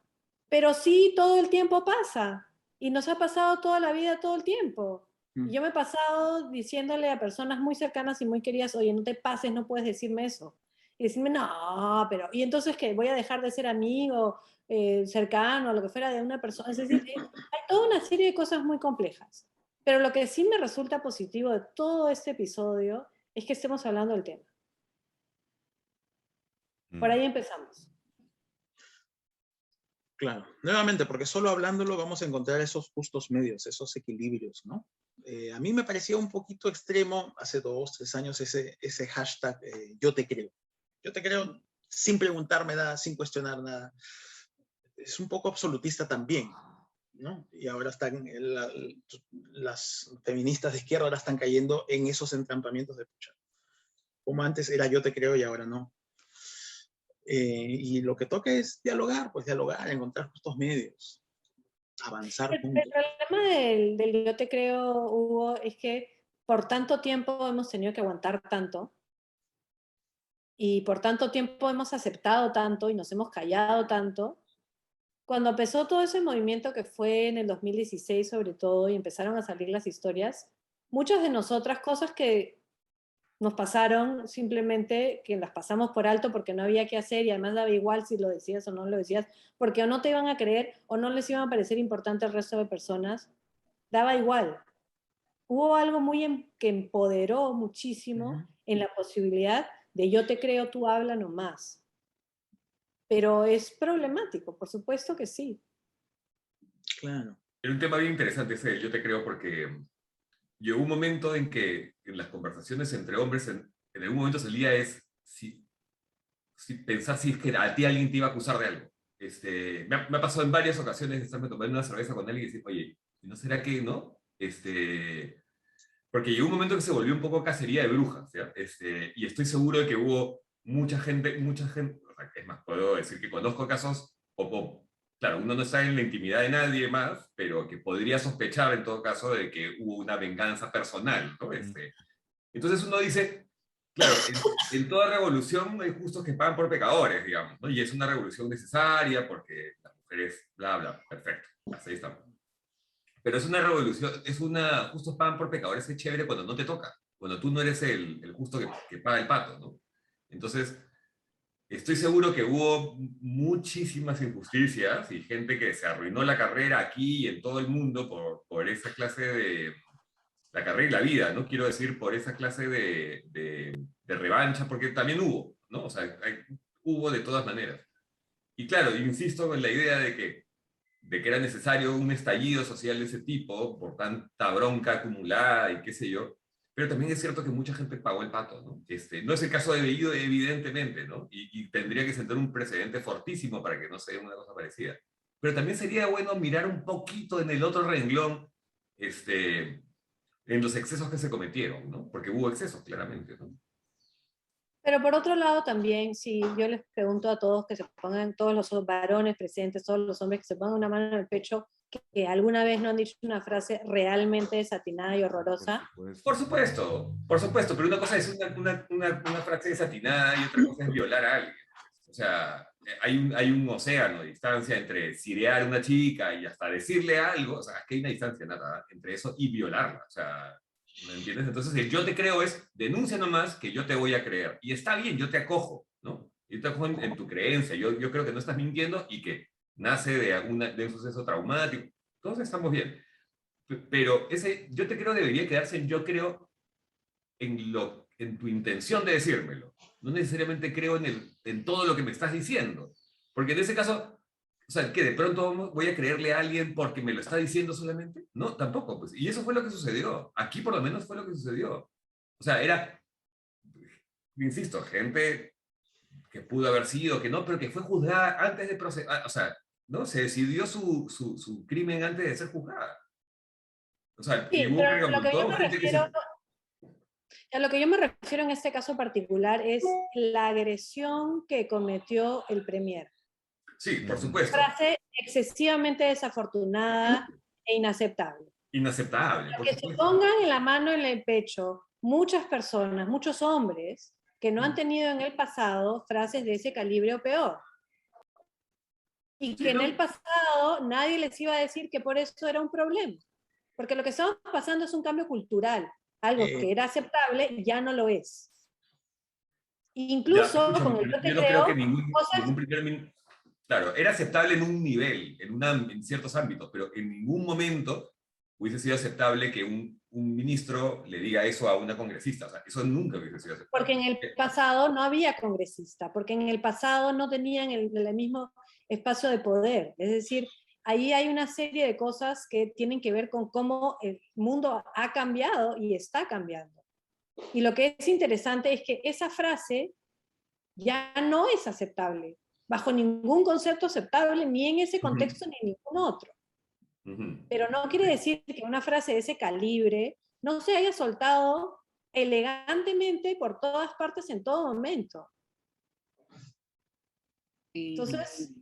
Pero sí, todo el tiempo pasa. Y nos ha pasado toda la vida, todo el tiempo. Y yo me he pasado diciéndole a personas muy cercanas y muy queridas, oye, no te pases, no puedes decirme eso. Y decirme, no, pero... Y entonces, ¿qué? ¿Voy a dejar de ser amigo, cercano, lo que fuera de una persona? Es decir, hay toda una serie de cosas muy complejas. Pero lo que sí me resulta positivo de todo este episodio es que estemos hablando del tema. Por ahí empezamos. Claro, nuevamente, porque solo hablándolo vamos a encontrar esos justos medios, esos equilibrios, ¿no? A mí me parecía un poquito extremo hace 2, 3 años ese hashtag yo te creo. Yo te creo sin preguntarme nada, sin cuestionar nada. Es un poco absolutista también, ¿no? Y ahora están las feministas de izquierda ahora están cayendo en esos entrampamientos de pucha. Como antes era yo te creo y ahora no. Y lo que toca es dialogar, pues dialogar, encontrar justos medios, avanzar juntos. El problema del yo te creo, Hugo, es que por tanto tiempo hemos tenido que aguantar tanto y por tanto tiempo hemos aceptado tanto y nos hemos callado tanto. Cuando empezó todo ese movimiento que fue en el 2016 sobre todo y empezaron a salir las historias, muchas de nosotras cosas que nos pasaron simplemente que las pasamos por alto porque no había qué hacer y además daba igual si lo decías o no lo decías, porque o no te iban a creer o no les iban a parecer importante al resto de personas, daba igual. Hubo algo que empoderó muchísimo en la posibilidad de yo te creo, tú habla nomás. Pero es problemático, por supuesto que sí. Claro. Era un tema bien interesante ese, yo te creo, porque llegó un momento en que en las conversaciones entre hombres, en algún momento salía es si pensar si es que a ti alguien te iba a acusar de algo. Me ha pasado en varias ocasiones de estarme tomando una cerveza con alguien y decir, oye, ¿no será que no? Porque llegó un momento que se volvió un poco cacería de brujas, ¿ya? Y estoy seguro de que hubo mucha gente, o sea, es más, puedo decir que conozco casos, claro, uno no está en la intimidad de nadie más, pero que podría sospechar en todo caso de que hubo una venganza personal, ¿no? Entonces uno dice, claro, en toda revolución hay justos que pagan por pecadores, digamos, ¿no? Y es una revolución necesaria porque las mujeres, bla, bla, perfecto, hasta ahí estamos. Pero es una revolución, justos pagan por pecadores, es chévere cuando no te toca, cuando tú no eres el justo que paga el pato, ¿no? Entonces, estoy seguro que hubo muchísimas injusticias y gente que se arruinó la carrera aquí y en todo el mundo por esa clase de... la carrera y la vida, ¿no? Quiero decir, por esa clase de revancha, porque también hubo, ¿no? O sea, hubo de todas maneras. Y claro, insisto en la idea de que era necesario un estallido social de ese tipo por tanta bronca acumulada y qué sé yo. Pero también es cierto que mucha gente pagó el pato, ¿no? No es el caso de Bellido, evidentemente, ¿no? Y tendría que sentar un precedente fortísimo para que no se dé una cosa parecida. Pero también sería bueno mirar un poquito en el otro renglón, en los excesos que se cometieron, ¿no? Porque hubo excesos, claramente, ¿no? Pero por otro lado también, si yo les pregunto a todos que se pongan, todos los varones presentes, todos los hombres que se pongan una mano en el pecho, que alguna vez no han dicho una frase realmente desatinada y horrorosa. Por supuesto, pero una cosa es una frase desatinada y otra cosa es violar a alguien. O sea, hay un océano de distancia entre cirear a una chica y hasta decirle algo, o sea, es que hay una distancia nada entre eso y violarla, o sea, ¿me entiendes? Entonces el yo te creo es, denuncia nomás que yo te voy a creer, y está bien, yo te acojo, ¿no? Yo te acojo en tu creencia, yo creo que no estás mintiendo y que nace de un suceso traumático, todos estamos bien, pero ese yo te creo debería quedarse en yo creo en tu intención de decírmelo. No necesariamente creo en todo lo que me estás diciendo. Porque en ese caso, o sea, que de pronto voy a creerle a alguien porque me lo está diciendo solamente. No, tampoco. Pues. Y eso fue lo que sucedió. Aquí por lo menos fue lo que sucedió. O sea, era, insisto, gente que pudo haber sido, que no, pero que fue juzgada antes de proceder. O sea, ¿no? Se decidió su crimen antes de ser juzgada. O sea, y Sí, hubo pero un lo que yo montón me de gente que se... refiero, a lo que yo me refiero en este caso particular es la agresión que cometió el premier. Sí, por supuesto. Frase excesivamente desafortunada e inaceptable. Inaceptable, por Que se supuesto. pongan la mano en el pecho muchas personas, muchos hombres, que no han tenido en el pasado frases de ese calibre o peor. Y Sí, que en ¿no? el pasado nadie les iba a decir que por eso era un problema. Porque lo que estamos pasando es un cambio cultural. Algo que era aceptable ya no lo es. Ya, Incluso escúchame, con el pero yo te yo no creo que creo, cosas. ningún primer... Claro, era aceptable en un nivel, en ciertos ámbitos, pero en ningún momento hubiese sido aceptable que un ministro le diga eso a una congresista. O sea, eso nunca hubiese sido Porque aceptable. en el pasado no había congresista, porque en el pasado no tenían el mismo espacio de poder. Es decir, ahí hay una serie de cosas que tienen que ver con cómo el mundo ha cambiado y está cambiando. Y lo que es interesante es que esa frase ya no es aceptable, bajo ningún concepto aceptable, ni en ese contexto ni en ningún otro. Pero no quiere decir que una frase de ese calibre no se haya soltado elegantemente por todas partes en todo momento. Entonces,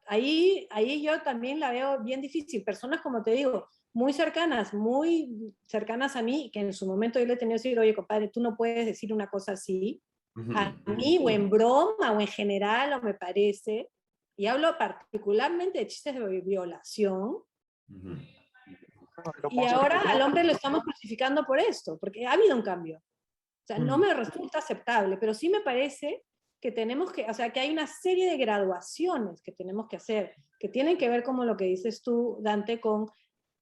ahí yo también la veo bien difícil. Personas, como te digo, muy cercanas a mí, que en su momento yo le he tenido que decir, oye, compadre, tú no puedes decir una cosa así, a mí, o en broma, o en general, o me parece, y hablo particularmente de chistes de violación, y ahora al hombre lo estamos crucificando por esto, porque ha habido un cambio. O sea, no me resulta aceptable, pero sí me parece que tenemos que, o sea, que hay una serie de graduaciones que tenemos que hacer, que tienen que ver como lo que dices tú, Dante, con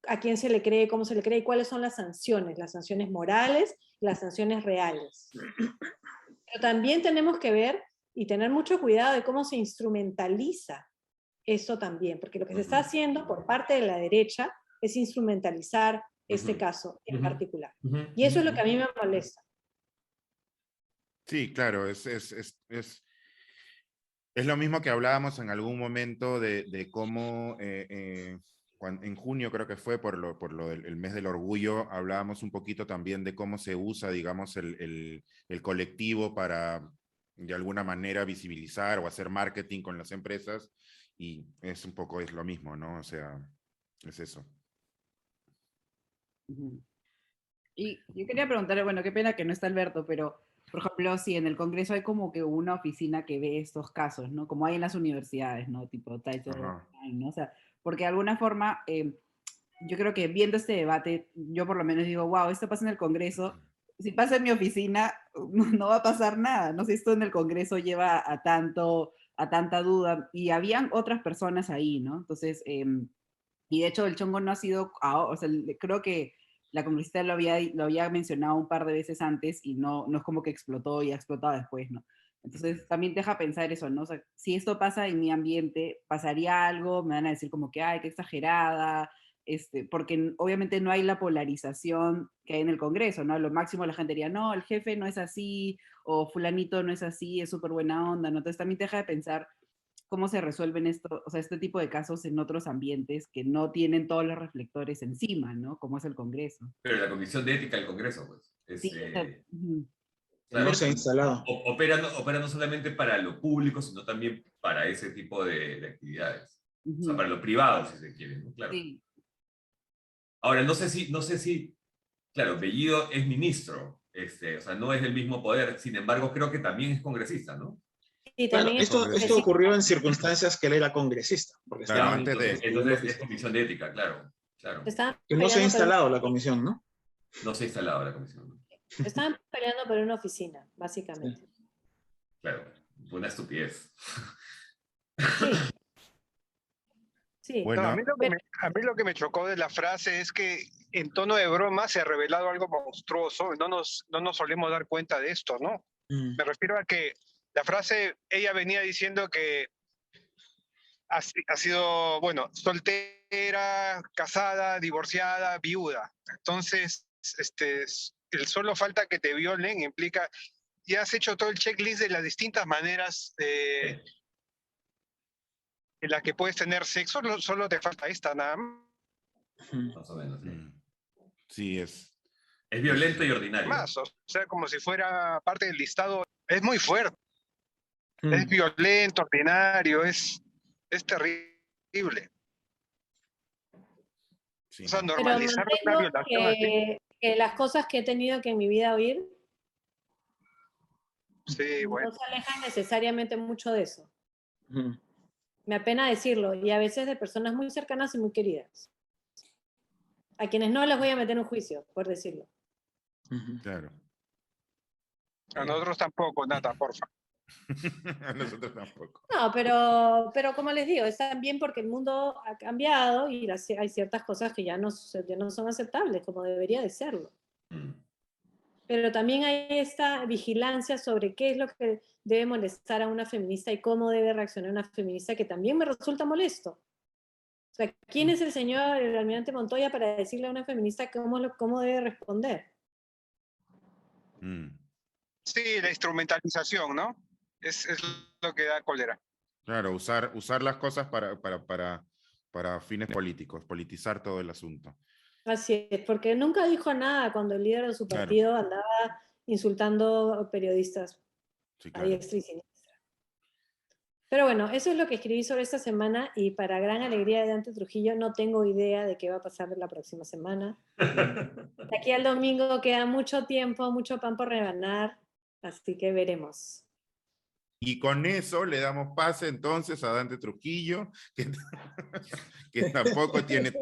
a quién se le cree, cómo se le cree y cuáles son las sanciones morales y las sanciones reales. Pero también tenemos que ver y tener mucho cuidado de cómo se instrumentaliza eso también, porque lo que se está haciendo por parte de la derecha es instrumentalizar este caso en particular. Y eso es lo que a mí me molesta. Sí, claro, es lo mismo que hablábamos en algún momento de cómo en junio creo que fue por lo del el mes del orgullo, hablábamos un poquito también de cómo se usa, digamos, el colectivo para de alguna manera visibilizar o hacer marketing con las empresas y es un poco es lo mismo, ¿no? O sea, es eso. Y yo quería preguntarle, bueno, qué pena que no está Alberto, pero, por ejemplo, si en el Congreso hay como que una oficina que ve estos casos, ¿no? Como hay en las universidades, ¿no? Tipo Title IX, ¿no? O sea, porque de alguna forma, yo creo que viendo este debate, yo por lo menos digo, wow, esto pasa en el Congreso, si pasa en mi oficina, no va a pasar nada, no sé, esto en el Congreso lleva a tanta duda, y habían otras personas ahí, ¿no? Entonces, y de hecho el chongo no ha sido, o sea, creo que la congresista lo había mencionado un par de veces antes y no es como que explotó y ha explotado después, ¿no? Entonces también deja pensar eso, ¿no? O sea, si esto pasa en mi ambiente, ¿pasaría algo? Me van a decir como que, ay, qué exagerada, porque obviamente no hay la polarización que hay en el Congreso, ¿no? A lo máximo la gente diría, no, el jefe no es así, o fulanito no es así, es súper buena onda, ¿no? Entonces también deja de pensar cómo se resuelven o sea, este tipo de casos en otros ambientes que no tienen todos los reflectores encima, ¿no? Como es el Congreso. Pero la Comisión de Ética del Congreso, pues, Sí, o sea, claro, No se ha instalado. opera no solamente para lo público, sino también para ese tipo de actividades. O sea, para lo privado, si se quiere, ¿no? Claro. sí. Ahora, no sé si, claro, Bellido es ministro, o sea, no es del mismo poder, sin embargo, creo que también es congresista, ¿no? Y Bueno, también esto ocurrió en circunstancias que él era congresista, porque Claro, estaban antes de... Entonces es comisión de ética, claro. estaban que no se ha peleando por instalado una la comisión, ¿no? No se ha instalado la comisión, ¿no? estaban peleando por una oficina, básicamente. Claro, fue una estupidez. Sí. Sí. Bueno, No, a mí lo que me chocó de la frase es que en tono de broma se ha revelado algo monstruoso, no nos solemos dar cuenta de esto, ¿no? Me refiero a que la frase, ella venía diciendo que ha sido, bueno, soltera, casada, divorciada, viuda. Entonces, el solo falta que te violen implica, ya has hecho todo el checklist de las distintas maneras en las que puedes tener sexo, solo te falta esta, nada Más o menos, sí. Sí, es violento y ordinario. más. O sea, como si fuera parte del listado. Es muy fuerte. Es violento, ordinario, es terrible. Sí. O sea, Pero normalizar una mantengo violación así. que las cosas que he tenido que en mi vida oír Sí, bueno. no se alejan necesariamente mucho de eso. Ujú. Me apena decirlo, y a veces de personas muy cercanas y muy queridas, a quienes no les voy a meter un juicio, por decirlo. Ujú. Claro. A nosotros tampoco, Nata, porfa. A nosotros tampoco. No, pero como les digo, es también porque el mundo ha cambiado y hay ciertas cosas que ya no son aceptables como debería de serlo. Mm. Pero también hay esta vigilancia sobre qué es lo que debe molestar a una feminista y cómo debe reaccionar una feminista, que también me resulta molesto. O sea, ¿quién es el señor, el almirante Montoya, para decirle a una feminista cómo debe responder? Mm. Sí, la instrumentalización, ¿no? Es lo que da cólera. Claro, usar las cosas para fines políticos, politizar todo el asunto. Así es, porque nunca dijo nada cuando el líder de su Claro. partido andaba insultando periodistas Sí, a claro. diestra y siniestra. Pero bueno, eso es lo que escribí sobre esta semana y para gran alegría de Dante Trujillo no tengo idea de qué va a pasar la próxima semana. De aquí al domingo queda mucho tiempo, mucho pan por rebanar, así que veremos. Y con eso le damos pase entonces a Dante Trujillo, que tampoco tiene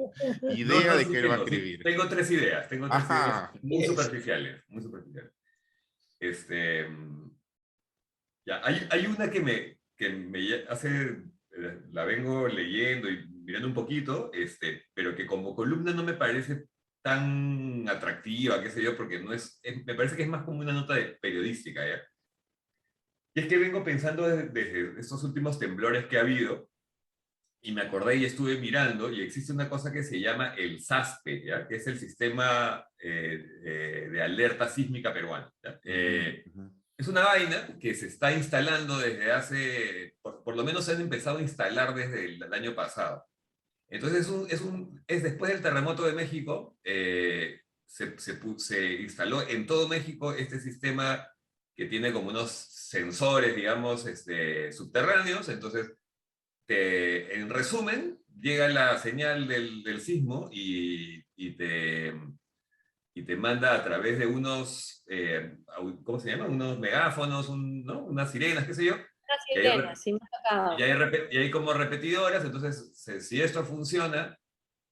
idea de qué él va a sí. escribir. Tengo tres ideas Ajá. muy superficiales, muy superficiales. Ya, hay una que me hace, la vengo leyendo y mirando un poquito, pero que como columna no me parece tan atractiva, qué sé yo, porque me parece que es más como una nota periodística, ¿ya? Y es que vengo pensando desde estos últimos temblores que ha habido, y me acordé y estuve mirando, y existe una cosa que se llama el SASPE, ¿ya? Que es el Sistema de Alerta Sísmica Peruano, ¿ya? Es una vaina que se está instalando desde hace, por lo menos se han empezado a instalar desde el año pasado. Entonces es después del terremoto de México, se instaló en todo México este sistema que tiene como unos sensores, digamos, subterráneos. Entonces, en resumen, llega la señal del sismo y te manda a través de unos, ¿cómo se llama? Unos megáfonos, ¿no? Unas sirenas, qué sé yo. Una sirena, sí me ha tocado. Y hay como repetidoras, entonces si esto funciona,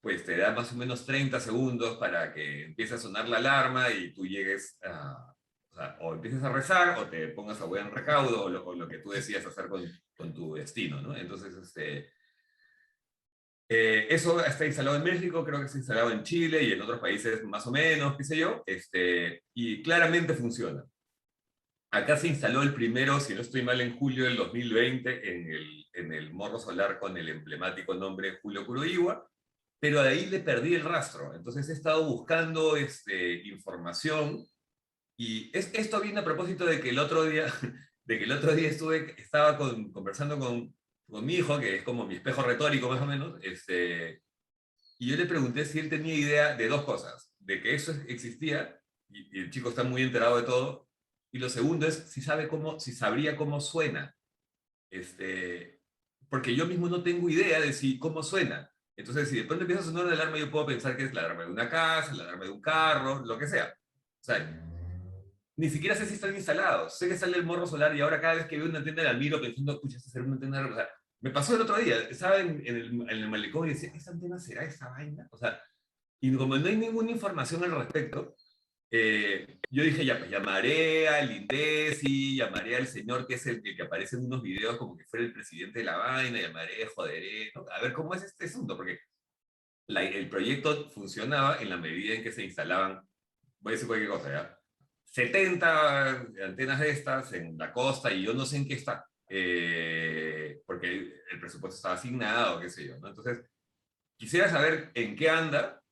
pues te da más o menos 30 segundos para que empiece a sonar la alarma y tú llegues o empieces a rezar o te pongas a buen recaudo o lo que tú decidas hacer con tu destino, ¿no? Entonces, eso está instalado en México, creo que está instalado en Chile y en otros países más o menos, qué sé yo, y claramente funciona. Acá se instaló el primero, si no estoy mal, en julio del 2020 en el Morro Solar con el emblemático nombre Julio Curoigua, pero de ahí le perdí el rastro. Entonces he estado buscando información y esto viene a propósito de que el otro día, estaba conversando con mi hijo, que es como mi espejo retórico más o menos, y yo le pregunté si él tenía idea de dos cosas, de que eso existía, y el chico está muy enterado de todo, y lo segundo es si sabría cómo suena. Porque yo mismo no tengo idea de cómo suena. Entonces, si de pronto empieza a sonar una alarma, yo puedo pensar que es la alarma de una casa, la alarma de un carro, lo que sea. O sea, ni siquiera sé si están instalados. Sé que sale el morro solar y ahora cada vez que veo una antena la miro pensando, escucha, esta será una antena. O sea, me pasó el otro día, estaba en el malecón y decía, ¿esa antena será esa vaina? O sea, y como no hay ninguna información al respecto, yo dije, ya, pues llamaré al INDECI, llamaré al señor que es el que aparece en unos videos como que fuera el presidente de la vaina, llamaré, joderé, ¿no? A ver cómo es este asunto, porque el proyecto funcionaba en la medida en que se instalaban, voy a decir cualquier cosa, ¿ya? 70 antenas de estas en la costa y yo no sé en qué está. Porque porque el presupuesto estaba asignado, qué sé yo, ¿no? Entonces, quisiera saber en qué anda,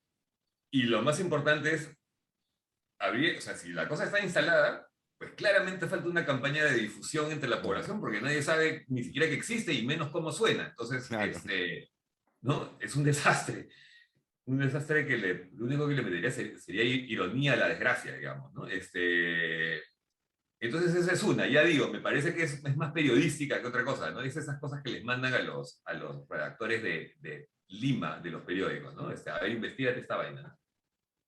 y lo más importante es, o sea, si la cosa está instalada, pues claramente falta una campaña de difusión entre la población, porque nadie sabe ni siquiera que existe y menos cómo suena. Entonces, Claro. ¿no? Es un desastre. Un desastre que lo único que le metería sería ironía a la desgracia, digamos, ¿no? Entonces esa es una, ya digo, me parece que es más periodística que otra cosa, ¿no? Es esas cosas que les mandan a los redactores de Lima, de los periódicos, ¿no? A ver, investigate esta vaina, ¿no?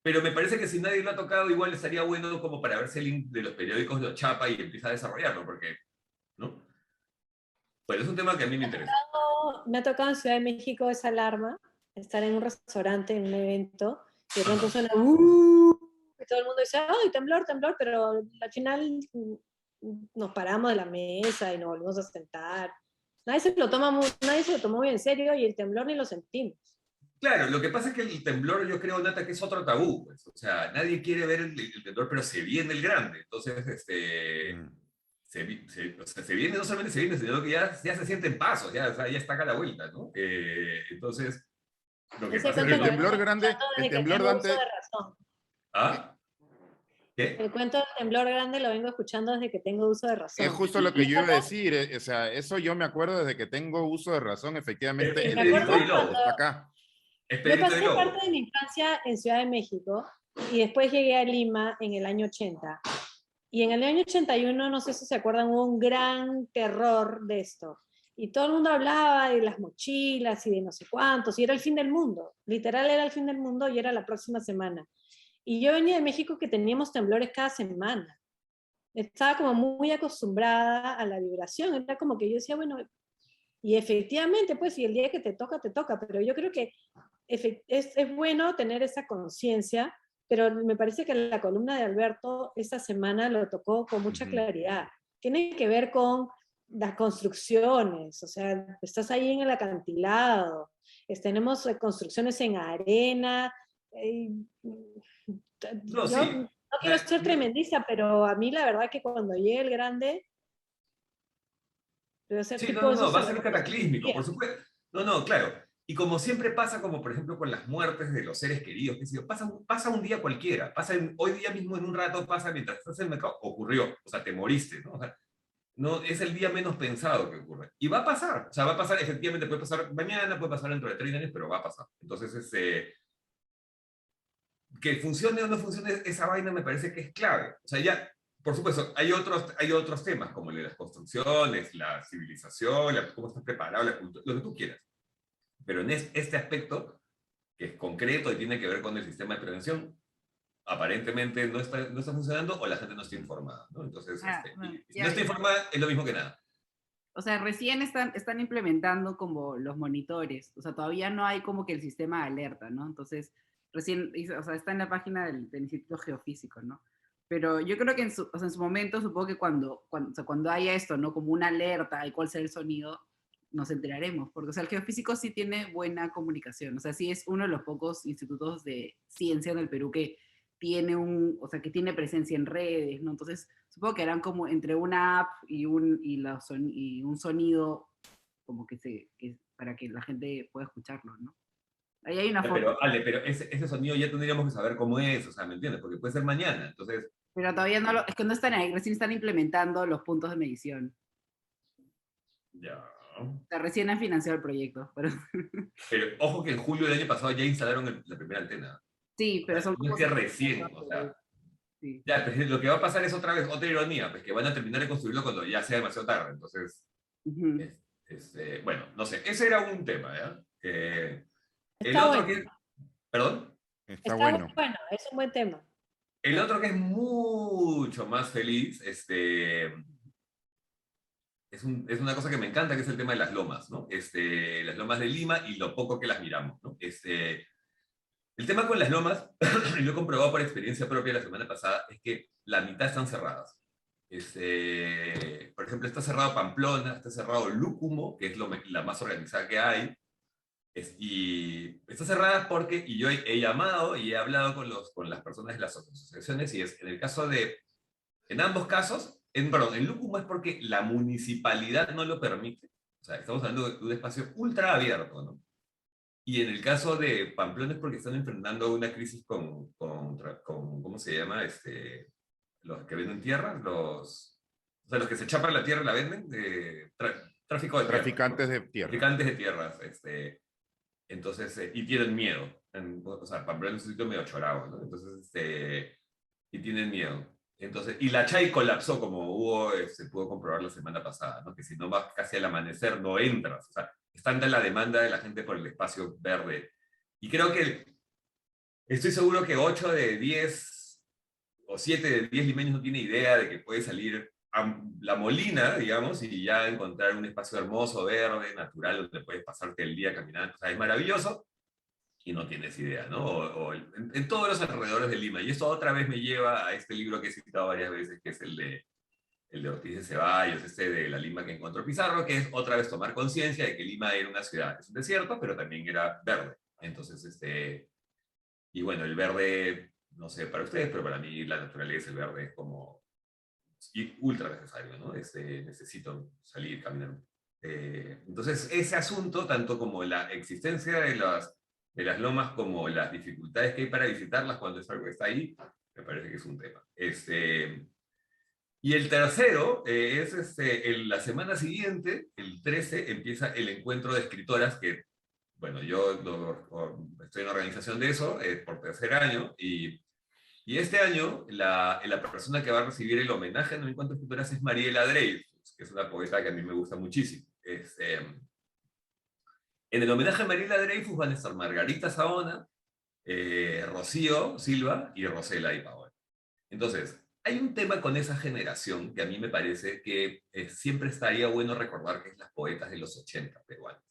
Pero me parece que si nadie lo ha tocado, igual estaría bueno como para verse el link de los periódicos de Chapa y empieza a desarrollarlo, porque, ¿no? Bueno, es un tema que a mí me interesa. Me ha tocado en Ciudad de México esa alarma, estar en un restaurante, en un evento, y de pronto suena y todo el mundo dice, ¡ay, temblor, temblor! Pero al final nos paramos de la mesa y nos volvimos a sentar. Nadie se lo tomó muy en serio y el temblor ni lo sentimos. Claro, lo que pasa es que el temblor, yo creo, Nata, que es otro tabú, pues. O sea, nadie quiere ver el temblor, pero se viene el grande. Entonces, o sea, se viene, no solamente se viene, sino que ya se sienten pasos, ya, o sea, ya está acá a la vuelta, ¿no? Entonces, lo que Ese pasa es cuento que... El temblor grande, desde el que temblor tengo uso Dante, de razón. ¿Ah? ¿Qué? El cuento del temblor grande lo vengo escuchando desde que tengo uso de razón. es justo lo que yo iba a decir. O sea, eso yo me acuerdo desde que tengo uso de razón, efectivamente, el Espíritu temblor de lobo. está acá. Yo Espíritu de pasé lobo. parte de mi infancia en Ciudad de México y después llegué a Lima en el año 80. Y en el año 81, no sé si se acuerdan, hubo un gran terror de esto. Y todo el mundo hablaba de las mochilas y de no sé cuántos, y era el fin del mundo. Literal era el fin del mundo y era la próxima semana. Y yo venía de México que teníamos temblores cada semana. Estaba como muy acostumbrada a la vibración. Era como que yo decía, bueno, y efectivamente, pues, si el día que te toca, pero yo creo que es bueno tener esa conciencia, pero me parece que la columna de Alberto esta semana lo tocó con mucha claridad. Tiene que ver con las construcciones, o sea, estás ahí en el acantilado, tenemos construcciones en arena. No, Yo sí. no quiero ser tremendista, pero a mí la verdad que cuando llegue el grande, debe ser Sí, tipo esos va a ser terremotos cataclísmico, de por supuesto. No, claro. Y como siempre pasa, como por ejemplo con las muertes de los seres queridos, qué sé yo, pasa un día cualquiera, hoy día mismo en un rato pasa mientras estás en el mercado, ocurrió, o sea, te moriste, ¿no? O sea, no, es el día menos pensado que ocurre. Y va a pasar, o sea, va a pasar, efectivamente, puede pasar mañana, puede pasar dentro de 30 años, pero va a pasar. Entonces, que funcione o no funcione esa vaina me parece que es clave. O sea, ya, por supuesto, hay otros temas, como el de las construcciones, la civilización, cómo estás preparado, la cultura, lo que tú quieras. Pero en este aspecto, que es concreto y tiene que ver con el sistema de prevención, aparentemente no está funcionando o la gente no está informada, ¿no? Entonces, si no está informada, es lo mismo que nada. O sea, recién están implementando como los monitores. O sea, todavía no hay como que el sistema de alerta, ¿no? Entonces, recién, o sea, está en la página del Instituto Geofísico, ¿no? Pero yo creo que en su momento, supongo que cuando haya esto, ¿no? Como una alerta y cuál será el sonido, nos enteraremos. Porque, o sea, el Geofísico sí tiene buena comunicación. O sea, sí es uno de los pocos institutos de ciencia en el Perú que tiene que tiene presencia en redes, ¿no? Entonces, supongo que harán como entre una app y un sonido como para que la gente pueda escucharlo, ¿no? Ahí hay una Pero, foto. Ale, pero ese sonido ya tendríamos que saber cómo es, o sea, ¿me entiendes? Porque puede ser mañana, entonces... Pero todavía es que no están ahí, recién están implementando los puntos de medición. Ya. O sea, recién han financiado el proyecto. Pero ojo que en julio del año pasado ya instalaron la primera antena. Sí, pero son no es como... que recién, o sea... Sí. Ya, pues lo que va a pasar es otra vez, otra ironía, pues que van a terminar de construirlo cuando ya sea demasiado tarde. Entonces, bueno, no sé, ese era un tema, ¿ya? El Está otro bueno. ¿Perdón? está bueno. Bueno, es un buen tema. El otro que es mucho más feliz, es una cosa que me encanta, que es el tema de las lomas, ¿no? Las lomas de Lima y lo poco que las miramos, ¿no? El tema con las lomas, y lo he comprobado por experiencia propia la semana pasada, es que la mitad están cerradas. Por ejemplo, está cerrado Pamplona, está cerrado Lúcumo, que es la más organizada que hay, y está cerrada porque, y yo he llamado y he hablado con las personas de las asociaciones, y en el caso en ambos casos, perdón, en Lúcumo es porque la municipalidad no lo permite, O sea, estamos hablando de un espacio ultra abierto, ¿no? Y en el caso de Pamplona es porque están enfrentando una crisis con ¿cómo se llama? Los que venden tierra, o sea, los que se chapan la tierra y la venden, tráfico de tierras, Traficantes de tierra. traficantes de tierras, entonces, y tienen miedo. O sea, Pamplona es un sitio medio chorado, ¿no? Entonces, y tienen miedo. Entonces, y la Chay colapsó, como se pudo comprobar la semana pasada, ¿no? Que si no vas casi al amanecer, no entras. O sea, es tanta la demanda de la gente por el espacio verde. Y creo que, estoy seguro que 8 de 10 o 7 de 10 limeños no tiene idea de que puede salir a La Molina, digamos, y ya encontrar un espacio hermoso, verde, natural, donde puedes pasarte el día caminando. O sea, es maravilloso y no tienes idea, ¿no? En todos los alrededores de Lima. Y esto otra vez me lleva a este libro que he citado varias veces, que es el de Ortiz de Ceballos, de la Lima que encontró Pizarro, que es otra vez tomar conciencia de que Lima era una ciudad, es un desierto, pero también era verde. Entonces, y bueno, el verde, no sé para ustedes, pero para mí la naturaleza, el verde es como ultra necesario, ¿no? Necesito salir, caminar. Entonces, ese asunto, tanto como la existencia de las lomas como las dificultades que hay para visitarlas cuando es algo que está ahí, me parece que es un tema. Y el tercero es la semana siguiente, el 13, empieza el encuentro de escritoras que, bueno, yo estoy en la organización de eso por tercer año y este año la persona que va a recibir el homenaje en el encuentro de escritoras es Mariela Dreyfus, que es una poeta que a mí me gusta muchísimo. En el homenaje a Mariela Dreyfus van a estar Margarita Saona, Rocío Silva y Rosela y Paola. Entonces, hay un tema con esa generación que a mí me parece que siempre estaría bueno recordar, que es las poetas de los 80 peruanas,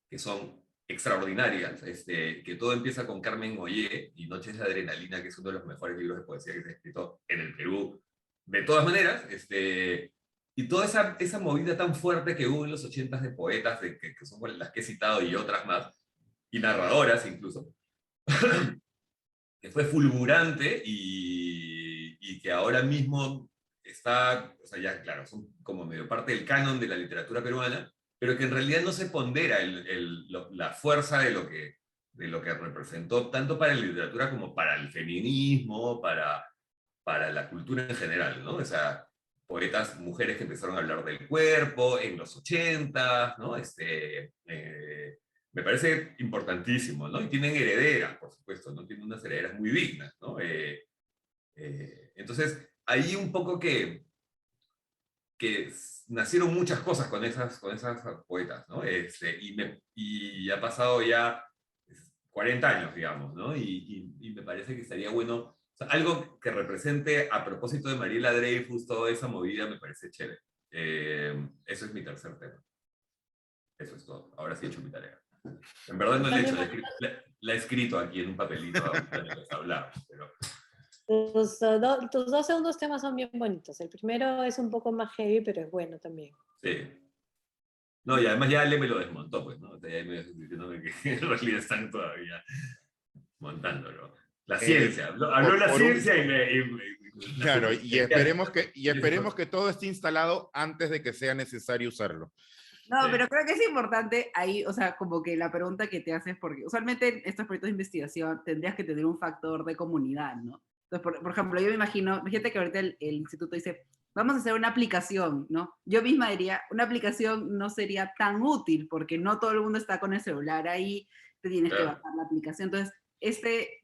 que son extraordinarias, que todo empieza con Carmen Ollé y Noches de Adrenalina, que es uno de los mejores libros de poesía que se ha escrito en el Perú. De todas maneras, y toda esa movida tan fuerte que hubo en los 80 de poetas, que son las que he citado y otras más, y narradoras incluso, que fue fulgurante y que ahora mismo está, o sea, ya claro, son como medio parte del canon de la literatura peruana, pero que en realidad no se pondera la fuerza de lo que representó, tanto para la literatura como para el feminismo, para la cultura en general, ¿no? O sea, poetas, mujeres que empezaron a hablar del cuerpo en los 80, ¿no? Me parece importantísimo, ¿no? Y tienen herederas, por supuesto, ¿no? Tienen unas herederas muy dignas, ¿no? Entonces, ahí un poco que nacieron muchas cosas con esas poetas, ¿no? Y ha pasado ya 40 años, digamos, ¿no? Y me parece que estaría bueno, o sea, algo que represente, a propósito de Mariela Dreyfus, toda esa movida, me parece chévere. Eso es mi tercer tema. Eso es todo. Ahora sí he hecho mi tarea. En verdad no la he hecho, la he escrito aquí en un papelito ahorita mientras hablamos, pero... Tus dos segundos temas son bien bonitos. El primero es un poco más heavy, pero es bueno también. Sí. No, y además ya Ale me lo desmontó, pues, ¿no? O sea, ya me diciéndome que en realidad están todavía montándolo. La ciencia. Habló la ciencia Claro, y esperemos que todo esté instalado antes de que sea necesario usarlo. No, pero creo que es importante ahí, o sea, como que la pregunta que te haces, porque usualmente en estos proyectos de investigación tendrías que tener un factor de comunidad, ¿no? Entonces, por ejemplo, yo me imagino, fíjate que ahorita el instituto dice, vamos a hacer una aplicación, ¿no? Yo misma diría, una aplicación no sería tan útil, porque no todo el mundo está con el celular ahí, te tienes que bajar la aplicación. Entonces,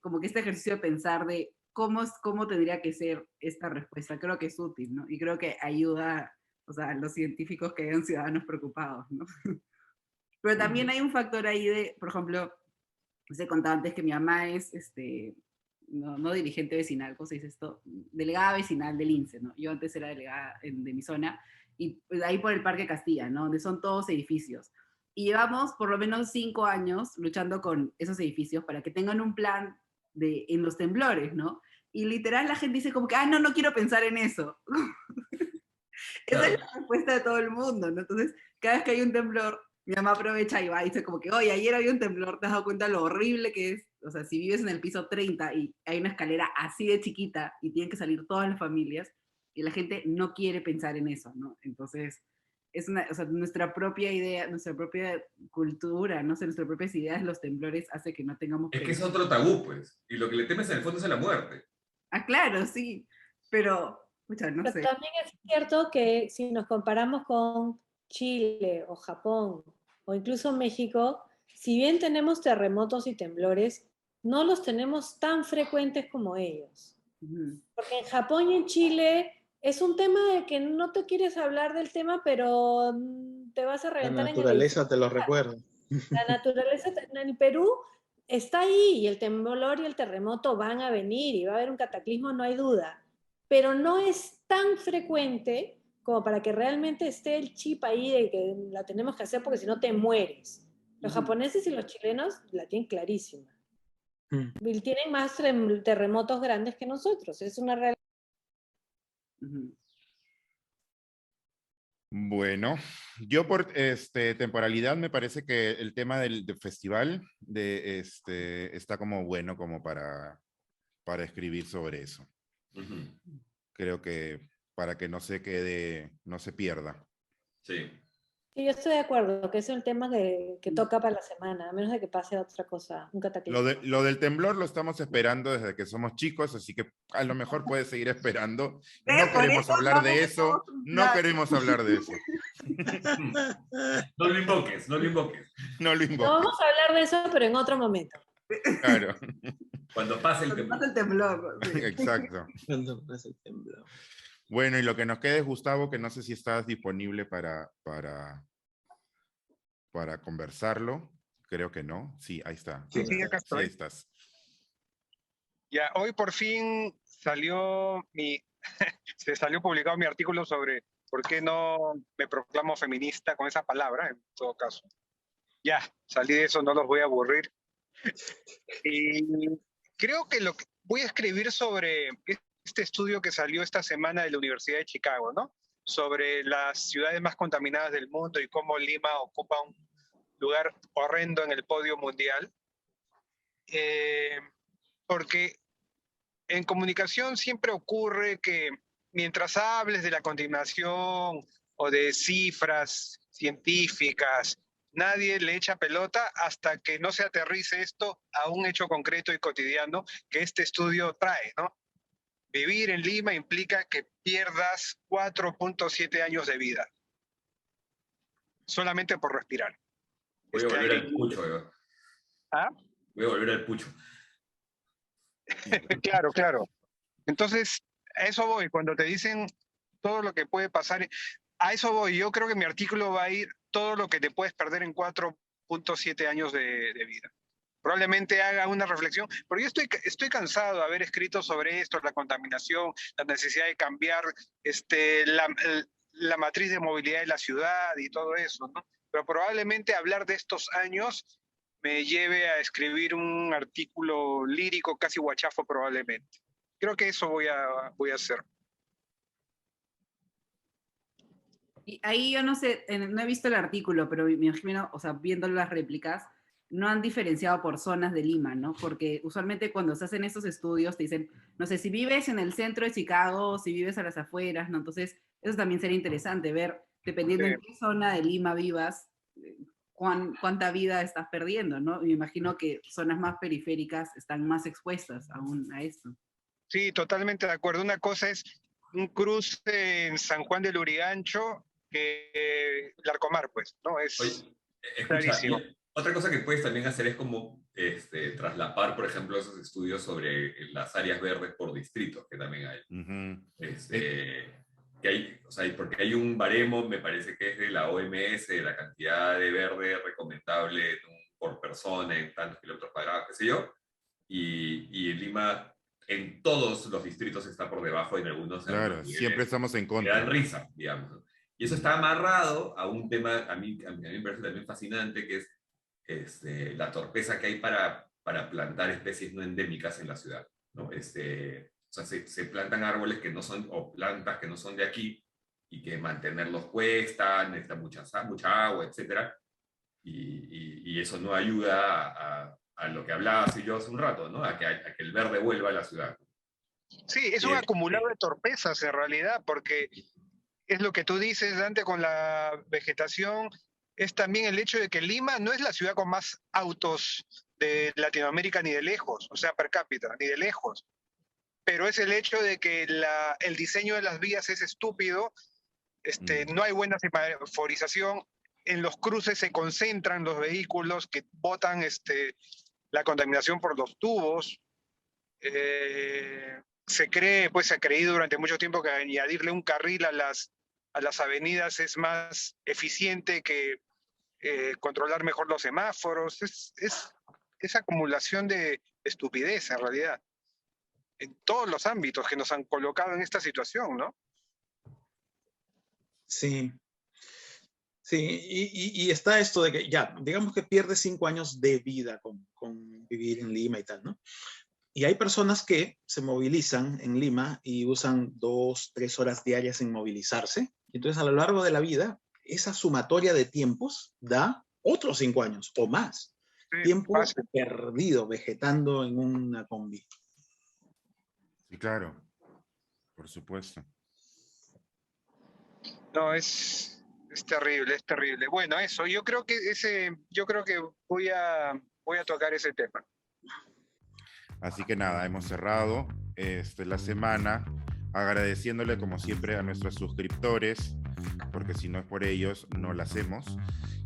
como que este ejercicio de pensar de cómo tendría que ser esta respuesta, creo que es útil, ¿no? Y creo que ayuda, o sea, a los científicos que hayan ciudadanos preocupados, ¿no? Pero también hay un factor ahí de, por ejemplo, se contaba antes que mi mamá es, no dirigente vecinal, ¿cómo se dice esto? Delegada vecinal del INSE, ¿no? Yo antes era delegada de mi zona, y pues, ahí por el Parque Castilla, ¿no? Donde son todos edificios. Y llevamos por lo menos 5 años luchando con esos edificios para que tengan un plan en los temblores, ¿no? Y literal la gente dice como que, no quiero pensar en eso. Esa es la respuesta de todo el mundo, ¿no? Entonces, cada vez que hay un temblor, mi mamá aprovecha y va y dice como que, oye, ayer había un temblor, ¿te has dado cuenta lo horrible que es? O sea, si vives en el piso 30 y hay una escalera así de chiquita y tienen que salir todas las familias, y la gente no quiere pensar en eso, ¿no? Entonces, o sea, nuestra propia idea, nuestra propia cultura, no sé, nuestras propias ideas, los temblores hace que no tengamos... Es que es otro tabú, pues. Y lo que le temes en el fondo es a la muerte. Ah, claro, sí, pero, pucha, no Pero sé. también es cierto que si nos comparamos con Chile o Japón o incluso México, si bien tenemos terremotos y temblores, no los tenemos tan frecuentes como ellos. Ujú. Porque en Japón y en Chile es un tema de que no te quieres hablar del tema, pero te vas a La reventar en el naturaleza edificio. te lo recuerda. La naturaleza en el Perú está ahí y el temblor y el terremoto van a venir y va a haber un cataclismo, no hay duda. Pero no es tan frecuente como para que realmente esté el chip ahí de que la tenemos que hacer porque si no te mueres. Los Ujú. japoneses y los chilenos la tienen clarísima. Mm. Y tienen más terremotos grandes que nosotros. Es una realidad. Ujú. Bueno, yo por temporalidad me parece que el tema del festival está como bueno como para escribir sobre eso. Ujú. Creo que para que no se quede, no se pierda. Sí. Sí, yo estoy de acuerdo, que es el tema que toca para la semana, a menos de que pase otra cosa, un cataclismo. Lo del temblor lo estamos esperando desde que somos chicos, así que a lo mejor puede seguir esperando. No Por queremos eso hablar no de eso, tenemos un no plan. queremos hablar de eso. No lo invoques, no lo invoques. No lo No invoques. vamos a hablar de eso, pero en otro momento. Claro, Cuando pase el Cuando temblor. pasa el temblor. Sí. exacto. Cuando pasa el temblor. Bueno, y lo que nos queda es Gustavo, que no sé si estás disponible para conversarlo. Creo que no. Sí, ahí está. Sí, sí, acá Sí, ahí estoy. estás. Ya, hoy por fin se salió publicado mi artículo sobre por qué no me proclamo feminista con esa palabra, en todo caso. Ya, salí de eso, no los voy a aburrir. Y creo que lo que voy a escribir sobre este estudio que salió esta semana de la Universidad de Chicago, ¿no? Sobre las ciudades más contaminadas del mundo y cómo Lima ocupa un lugar horrendo en el podio mundial. Porque en comunicación siempre ocurre que mientras hables de la contaminación o de cifras científicas, nadie le echa pelota hasta que no se aterrice esto a un hecho concreto y cotidiano que este estudio trae, ¿no? Vivir en Lima implica que pierdas 4.7 años de vida, solamente por respirar Voy a este volver aire. al pucho, ¿no? ¿Ah? Voy a volver al pucho. Claro, claro. Entonces, a eso voy, cuando te dicen todo lo que puede pasar, a eso voy. Yo creo que mi artículo va a ir todo lo que te puedes perder en 4.7 años de vida. Probablemente haga una reflexión, porque yo estoy cansado de haber escrito sobre esto, la contaminación, la necesidad de cambiar la matriz de movilidad de la ciudad y todo eso, ¿no? Pero probablemente hablar de estos años me lleve a escribir un artículo lírico, casi guachafo probablemente. Creo que eso voy a hacer. Y ahí yo no sé, no he visto el artículo, pero me imagino, o sea, viendo las réplicas, no han diferenciado por zonas de Lima, ¿no? Porque usualmente cuando se hacen estos estudios te dicen, no sé, si vives en el centro de Chicago, si vives a las afueras, ¿no? Entonces, eso también sería interesante ver, dependiendo en qué zona de Lima vivas, cuánta vida estás perdiendo, ¿no? Me imagino que zonas más periféricas están más expuestas aún a esto. Sí, totalmente de acuerdo. Una cosa es un cruce en San Juan del Lurigancho que Larcomar, pues, ¿no? Es Oye, escucha, clarísimo. otra cosa que puedes también hacer es como traslapar, por ejemplo, esos estudios sobre las áreas verdes por distritos, que también hay. Que hay, o sea, porque hay un baremo, me parece que es de la OMS, de la cantidad de verde recomendable por persona en tantos kilómetros cuadrados, qué sé yo, y en Lima, en todos los distritos está por debajo, en algunos Claro, siempre estamos en que contra. dan risa, digamos, ¿no? Y eso está amarrado a un tema, a mí me parece también fascinante, que es la torpeza que hay para plantar especies no endémicas en la ciudad, ¿no? O sea, se plantan árboles que no son, o plantas que no son de aquí, y que mantenerlos cuesta, necesita mucha agua, etc. Y eso no ayuda a lo que hablaba yo hace un rato, ¿no? A que el verde vuelva a la ciudad. Sí, es un acumulado de torpezas en realidad, porque es lo que tú dices, Dante, con la vegetación, es también el hecho de que Lima no es la ciudad con más autos de Latinoamérica ni de lejos, o sea, per cápita, ni de lejos. Pero es el hecho de que el diseño de las vías es estúpido, no hay buena semaforización, en los cruces se concentran los vehículos que botan la contaminación por los tubos. Se ha creído durante mucho tiempo que añadirle un carril a las avenidas es más eficiente que controlar mejor los semáforos. Es acumulación de estupidez, en realidad, en todos los ámbitos que nos han colocado en esta situación, ¿no? Sí. Sí, y está esto de que ya, digamos que pierdes 5 años de vida con vivir en Lima y tal, ¿no? Y hay personas que se movilizan en Lima y usan 2, 3 horas diarias en movilizarse. Entonces, a lo largo de la vida, esa sumatoria de tiempos da otros 5 años o más. Sí, tiempo perdido vegetando en una combi. Sí, claro. Por supuesto. No, es terrible, es terrible. Bueno, eso, yo creo que voy a tocar ese tema. Así que nada, hemos cerrado la semana agradeciéndole como siempre a nuestros suscriptores, porque si no es por ellos no la hacemos,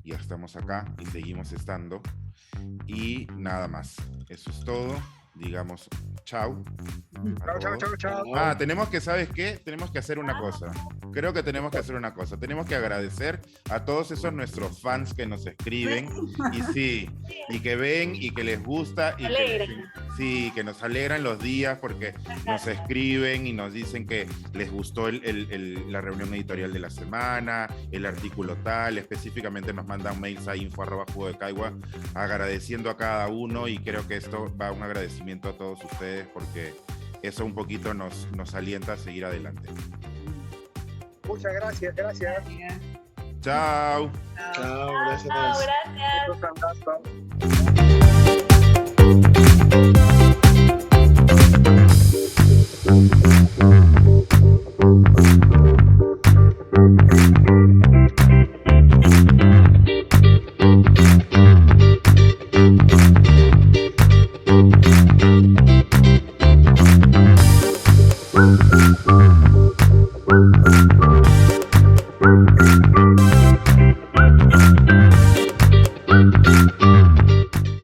y ya estamos acá y seguimos estando. Y nada más, eso es todo. Digamos chau. Chau. Tenemos que, ¿sabes qué? Tenemos que hacer una cosa. Creo que tenemos que hacer una cosa. Tenemos que agradecer a todos esos nuestros fans que nos escriben y sí, y que ven y que les gusta y que nos alegran los días porque nos escriben y nos dicen que les gustó la reunión editorial de la semana, el artículo tal, específicamente nos mandan mails a info@jugodecaigua agradeciendo a cada uno, y creo que esto va a un agradecimiento a todos ustedes porque eso un poquito nos alienta a seguir adelante. Muchas gracias. Chao. Chao, gracias. Chao, gracias.